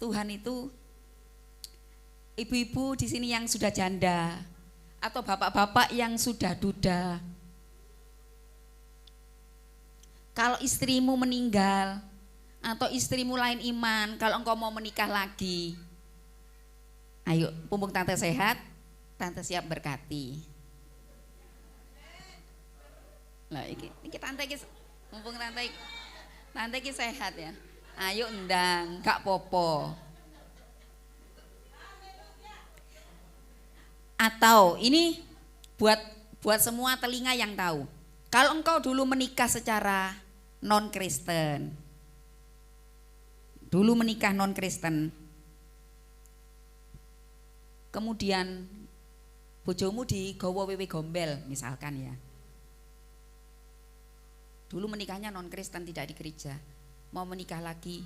Tuhan itu, ibu-ibu di sini yang sudah janda atau bapak-bapak yang sudah duda, kalau istrimu meninggal atau istrimu lain iman, kalau engkau mau menikah lagi, ayo pumpung tante sehat, tante siap berkati. Lah iki tante iki mumpung tante iki sehat ya. Ayo ndang, gak popo. Atau ini buat semua telinga yang tahu. Kalau engkau dulu menikah secara non-Kristen, kemudian bojomu digawa wewe gombel misalkan ya. Dulu menikahnya non-Kristen, tidak di gereja, mau menikah lagi,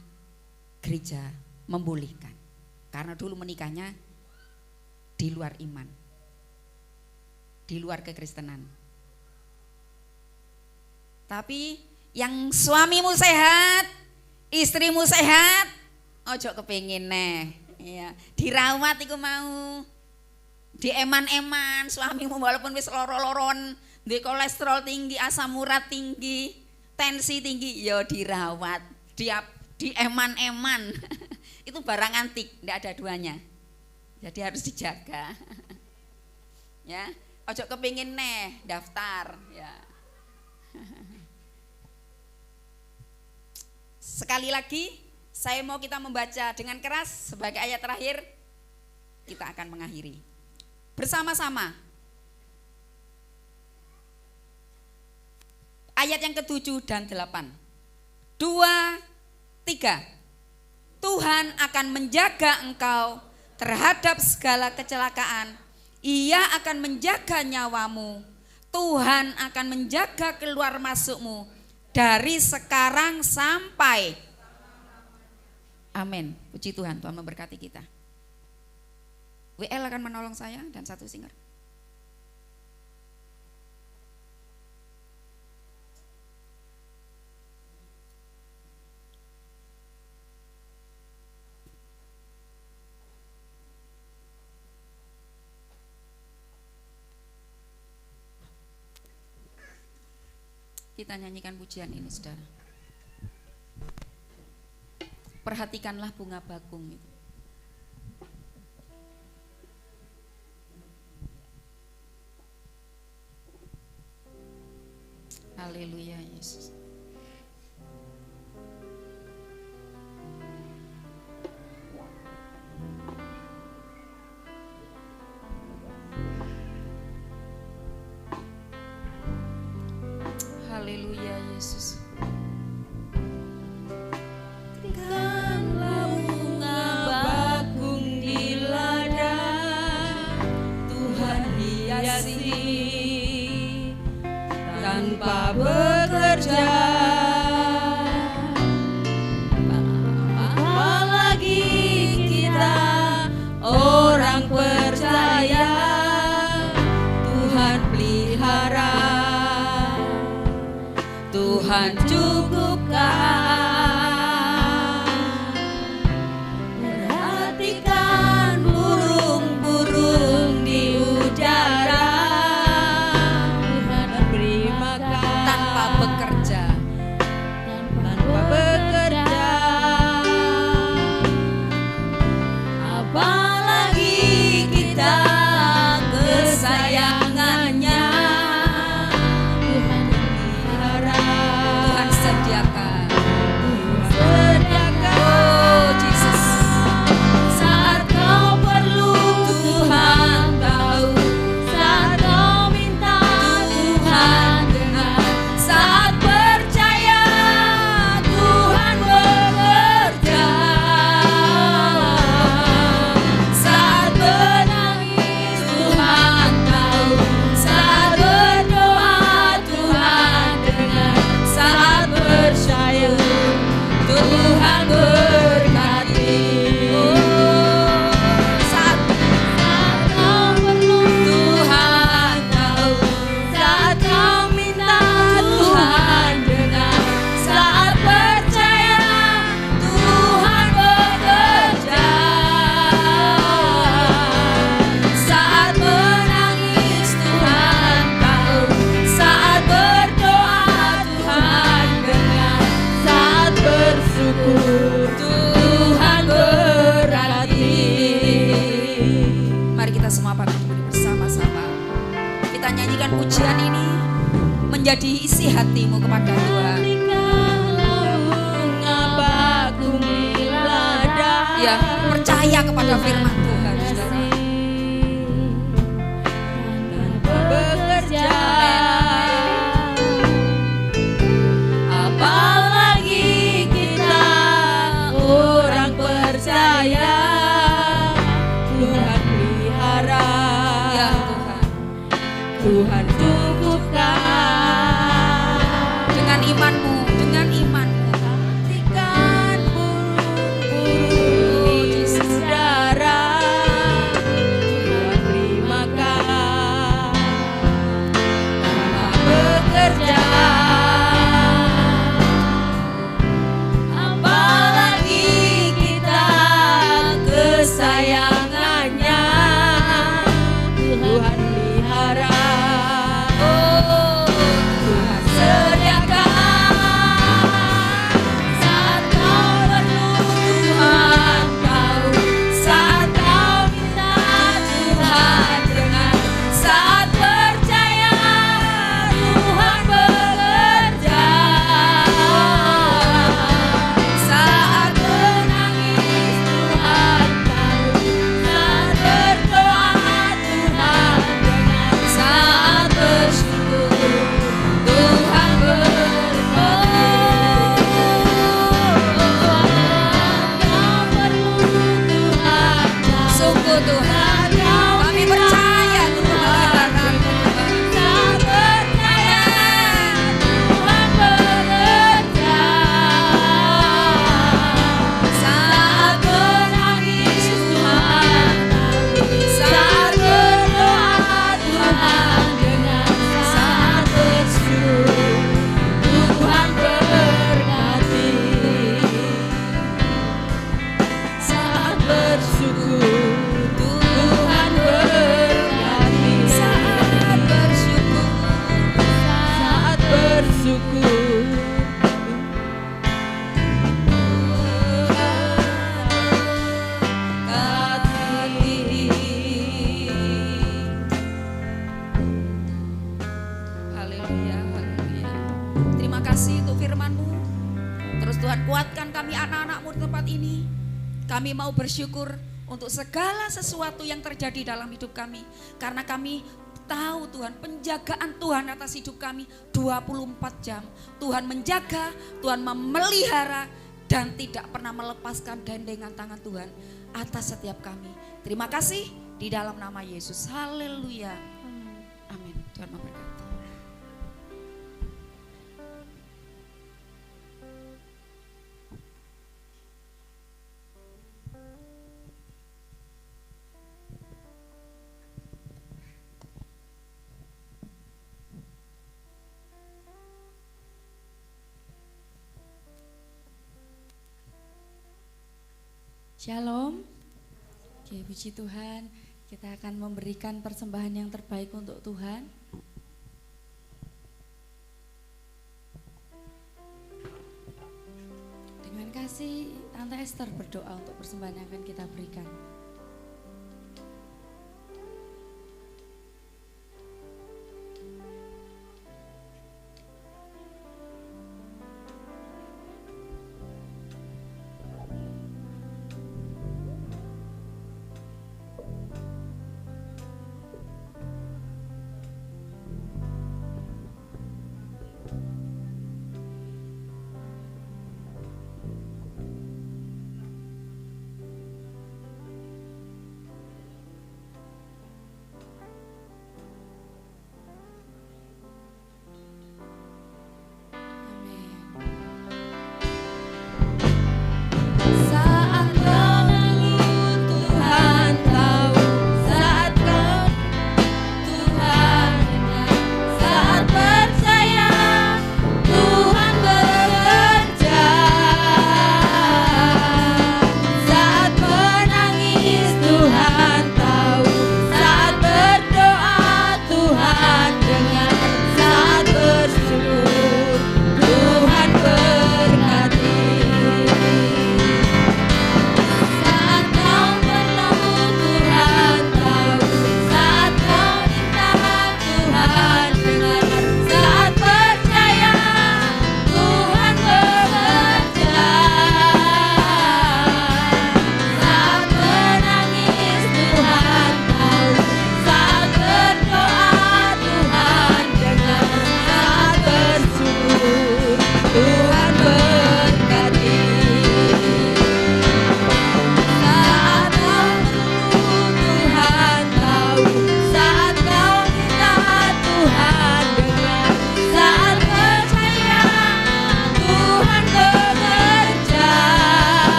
gereja membolehkan. Karena dulu menikahnya di luar iman, di luar kekristenan. Tapi yang suamimu sehat, istrimu sehat, ojo kepengin neh, ya, dirawat iku mau, dieman-eman suamimu walaupun wis loro-loron, di kolesterol tinggi, asam urat tinggi, tensi tinggi, yo dirawat, dieman-eman. Itu barang antik, tidak ada duanya. Jadi harus dijaga. Ya, ojo kepengin neh daftar, ya. Sekali lagi, saya mau kita membaca dengan keras sebagai ayat terakhir, kita akan mengakhiri. Bersama-sama. Ayat yang ke-7 dan 8. 2, 3. Tuhan akan menjaga engkau terhadap segala kecelakaan. Ia akan menjaga nyawamu. Tuhan akan menjaga keluar masukmu dari sekarang sampai. Amin. Puji Tuhan, Tuhan memberkati kita. WL akan menolong saya dan satu singer. Kita nyanyikan pujian ini, saudara. Perhatikanlah bunga bakung itu. Haleluya Yesus. Haleluya Yesus. Ketikkanlah bunga bakung di ladang, Tuhan hiasi tanpa bekerja. Apalagi kita orang percaya, Tuhan pelihara, Tuhan cukupkan. Perhatikan burung-burung di udara, Tuhan beri makan Tanpa bekerja. tanpa bekerja. Apalagi kita kesayangannya, Tuhan pelihara, Tuhan sediakan. sediakan. Oh Jesus. Saat kau perlu, Tuhan tahu. Saat kau minta, Tuhan dengar. Saat percaya, Tuhan bekerja. Saat menangis, Tuhan tahu. Saat berdoa, Tuhan dengar. Saat percaya, Tuhan berkati. Saat kau perlu, Tuhan tahu. Saat kau minta, Tuhan dengar. Saat percaya, Tuhan bekerja. Saat menangis, Tuhan tahu. Saat berdoa, Tuhan dengar. Saat bersyukur, Tuhan berarti. Mari kita semua bangkit berdiri bersama-sama. Kita nyanyikan pujian ini menjadi isi hatimu kepada Tuhan. Ketikkanlah bunga bakung di ladang, Ya, percaya kepada firman Tuhan, saudara. tanpa bekerja. Apalagi kita orang percaya, Tuhan pelihara, Ya Tuhan. Tuhan cukupkan. Dengan imanmu, dengan imanmu. Perhatikan burung-burung di udara, Tuhan beri makan tanpa bekerja. Apalagi kita kesayangannya, Tuhan pelihara, Tuhan sediakan. Saat kau perlu, Tuhan tahu. Saat kau minta, Tuhan dengar. Saat percaya, Tuhan bekerja. Terima kasih untuk firman-Mu. Terus Tuhan kuatkan kami anak-anak-Mu di tempat ini. Kami mau bersyukur untuk segala sesuatu yang terjadi dalam hidup kami. Karena kami tahu Tuhan, penjagaan Tuhan atas hidup kami 24 jam. Tuhan menjaga, Tuhan memelihara, dan tidak pernah melepaskan gandengan tangan Tuhan atas setiap kami. Terima kasih di dalam nama Yesus. Haleluya. Amin. Tuhan memberkati. Shalom. Oke, puji Tuhan. Kita akan memberikan persembahan yang terbaik untuk Tuhan. Dengan kasih, Tante Esther berdoa untuk persembahan yang akan kita berikan.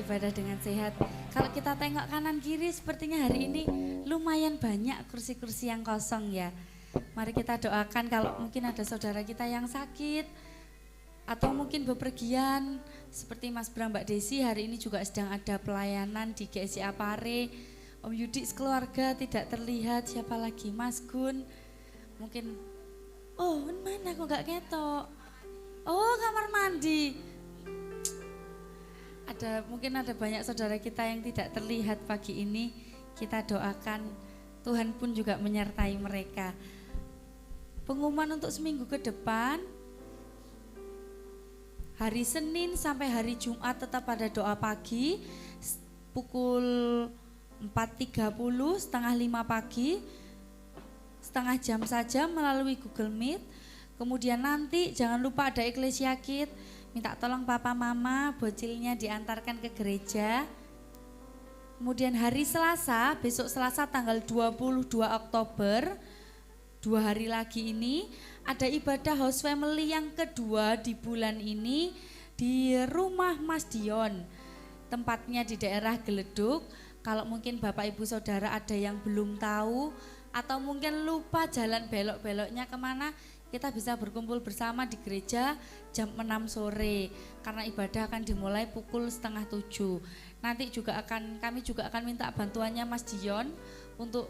ibadah dengan sehat. Kalau kita tengok kanan kiri sepertinya hari ini lumayan banyak kursi-kursi yang kosong ya. Mari kita doakan kalau mungkin ada saudara kita yang sakit atau mungkin bepergian seperti Mas Bram, Mbak Desi hari ini juga sedang ada pelayanan di GSI Apare. Om Yudi sekeluarga tidak terlihat, siapa lagi, Mas Gun mungkin, oh mana kok gak ketok, oh kamar mandi. Mungkin ada banyak saudara kita yang tidak terlihat pagi ini. Kita doakan Tuhan pun juga menyertai mereka. Pengumuman untuk seminggu ke depan, hari Senin sampai hari Jumat tetap ada doa pagi pukul 4.30, setengah 5 pagi, setengah jam saja melalui Google Meet. Kemudian nanti jangan lupa ada Eklesia Kid, minta tolong papa mama bocilnya diantarkan ke gereja. Kemudian hari Selasa, besok Selasa tanggal 22 Oktober 2 hari lagi ini ada ibadah house family yang kedua di bulan ini di rumah Mas Dion. Tempatnya di daerah Geleduk. Kalau mungkin Bapak Ibu Saudara ada yang belum tahu atau mungkin lupa jalan belok-beloknya kemana, kita bisa berkumpul bersama di gereja jam 6 sore karena ibadah akan dimulai pukul 6:30. Nanti kami juga akan minta bantuannya Mas Dion untuk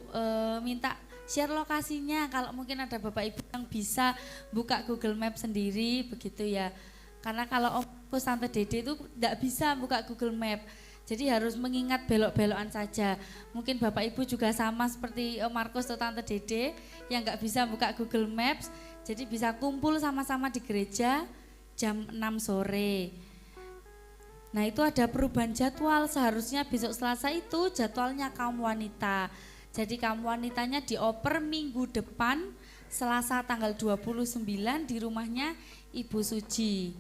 minta share lokasinya kalau mungkin ada Bapak Ibu yang bisa buka Google Map sendiri begitu ya. Karena kalau Om Tante Dede itu tidak bisa buka Google Map. Jadi harus mengingat belok-belokan saja. Mungkin Bapak Ibu juga sama seperti Om Markus atau Tante Dede yang nggak bisa buka Google Maps. Jadi bisa kumpul sama-sama di gereja jam 6 sore. Nah itu ada perubahan jadwal, seharusnya besok Selasa itu jadwalnya kaum wanita. Jadi kaum wanitanya dioper minggu depan Selasa tanggal 29 di rumahnya Ibu Suci.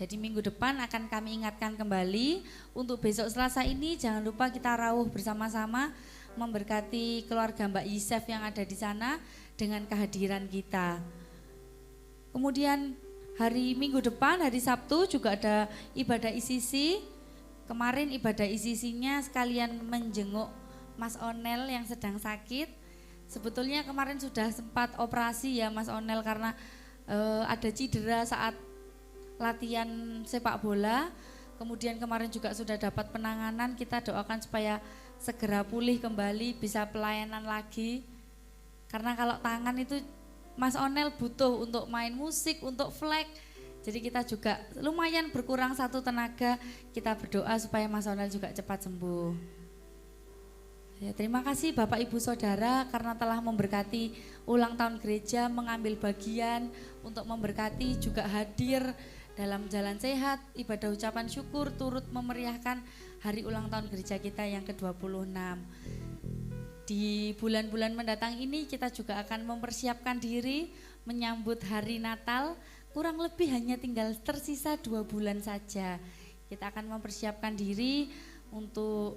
Jadi minggu depan akan kami ingatkan kembali untuk besok Selasa ini jangan lupa kita rawuh bersama-sama memberkati keluarga Mbak Yisef yang ada di sana dengan kehadiran kita. Kemudian hari minggu depan, hari Sabtu juga ada ibadah ICC. Kemarin ibadah ICC-nya sekalian menjenguk Mas Onel yang sedang sakit. Sebetulnya kemarin sudah sempat operasi ya Mas Onel karena ada cedera saat latihan sepak bola. Kemudian kemarin juga sudah dapat penanganan, kita doakan supaya segera pulih kembali, bisa pelayanan lagi. Karena kalau tangan itu Mas Onel butuh untuk main musik, untuk flag. Jadi kita juga lumayan berkurang satu tenaga, kita berdoa supaya Mas Onel juga cepat sembuh. Ya, terima kasih Bapak Ibu Saudara karena telah memberkati ulang tahun gereja, mengambil bagian untuk memberkati, juga hadir dalam jalan sehat, ibadah ucapan syukur, turut memeriahkan hari ulang tahun gereja kita yang ke-26. Di bulan-bulan mendatang ini kita juga akan mempersiapkan diri menyambut hari Natal, kurang lebih hanya tinggal tersisa 2 bulan saja. Kita akan mempersiapkan diri untuk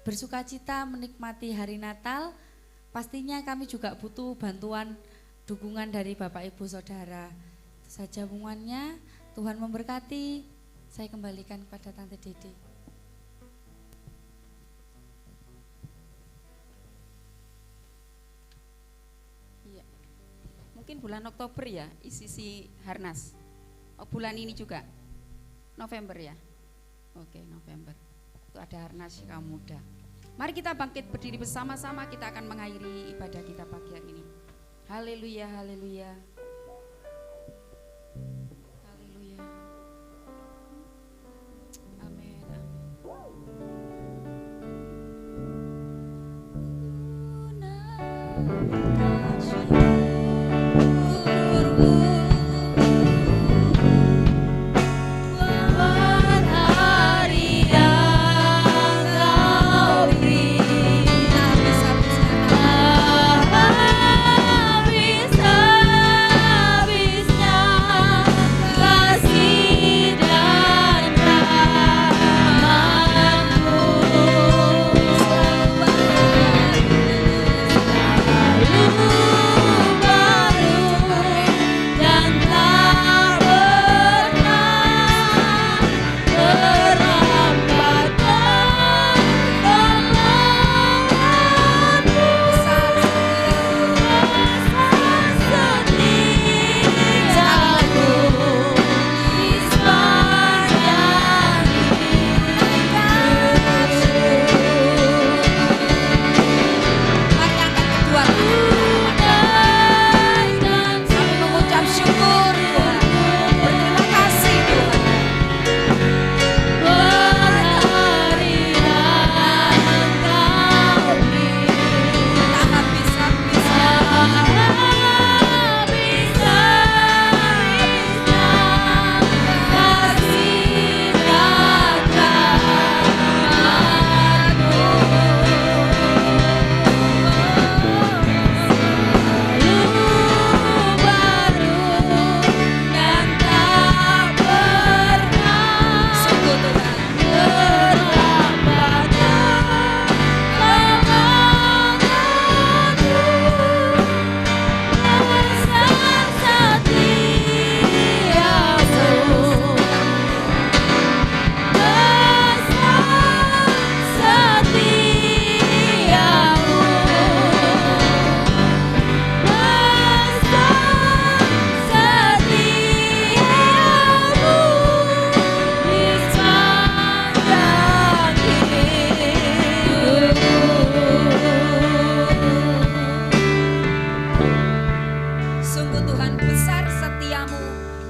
bersukacita menikmati hari Natal. Pastinya kami juga butuh bantuan, dukungan dari Bapak Ibu Saudara. Itu saja hubungannya. Tuhan memberkati. Saya kembalikan kepada Tante Dede. Iya. Mungkin bulan Oktober ya, ICC Harnas. Oh, bulan ini juga. November ya. Oke, November. Itu ada Harnas kaum muda. Mari kita bangkit berdiri bersama-sama, kita akan mengakhiri ibadah kita pagi hari ini. Haleluya, haleluya. Haleluya. Amin, Hallelujah.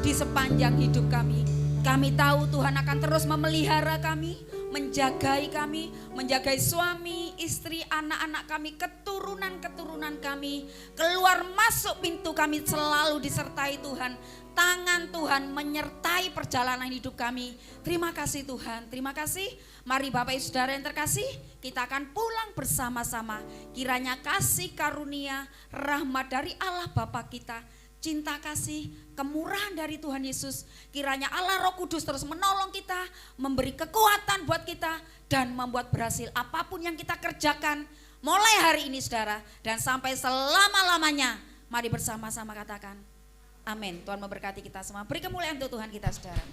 di sepanjang hidup kami. Kami tahu Tuhan akan terus memelihara kami, menjagai kami, menjagai suami, istri, anak-anak kami, keturunan-keturunan kami. Keluar masuk pintu kami selalu disertai Tuhan. Tangan Tuhan menyertai perjalanan hidup kami. Terima kasih Tuhan, terima kasih. Mari Bapak Ibu Saudara yang terkasih, kita akan pulang bersama-sama. Kiranya kasih karunia, rahmat dari Allah Bapa kita, cinta kasih, kemurahan dari Tuhan Yesus. Kiranya Allah Roh Kudus terus menolong kita, memberi kekuatan buat kita, dan membuat berhasil apapun yang kita kerjakan mulai hari ini saudara, dan sampai selama-lamanya. Mari bersama-sama katakan amin. Tuhan memberkati kita semua. Beri kemuliaan untuk Tuhan kita saudara.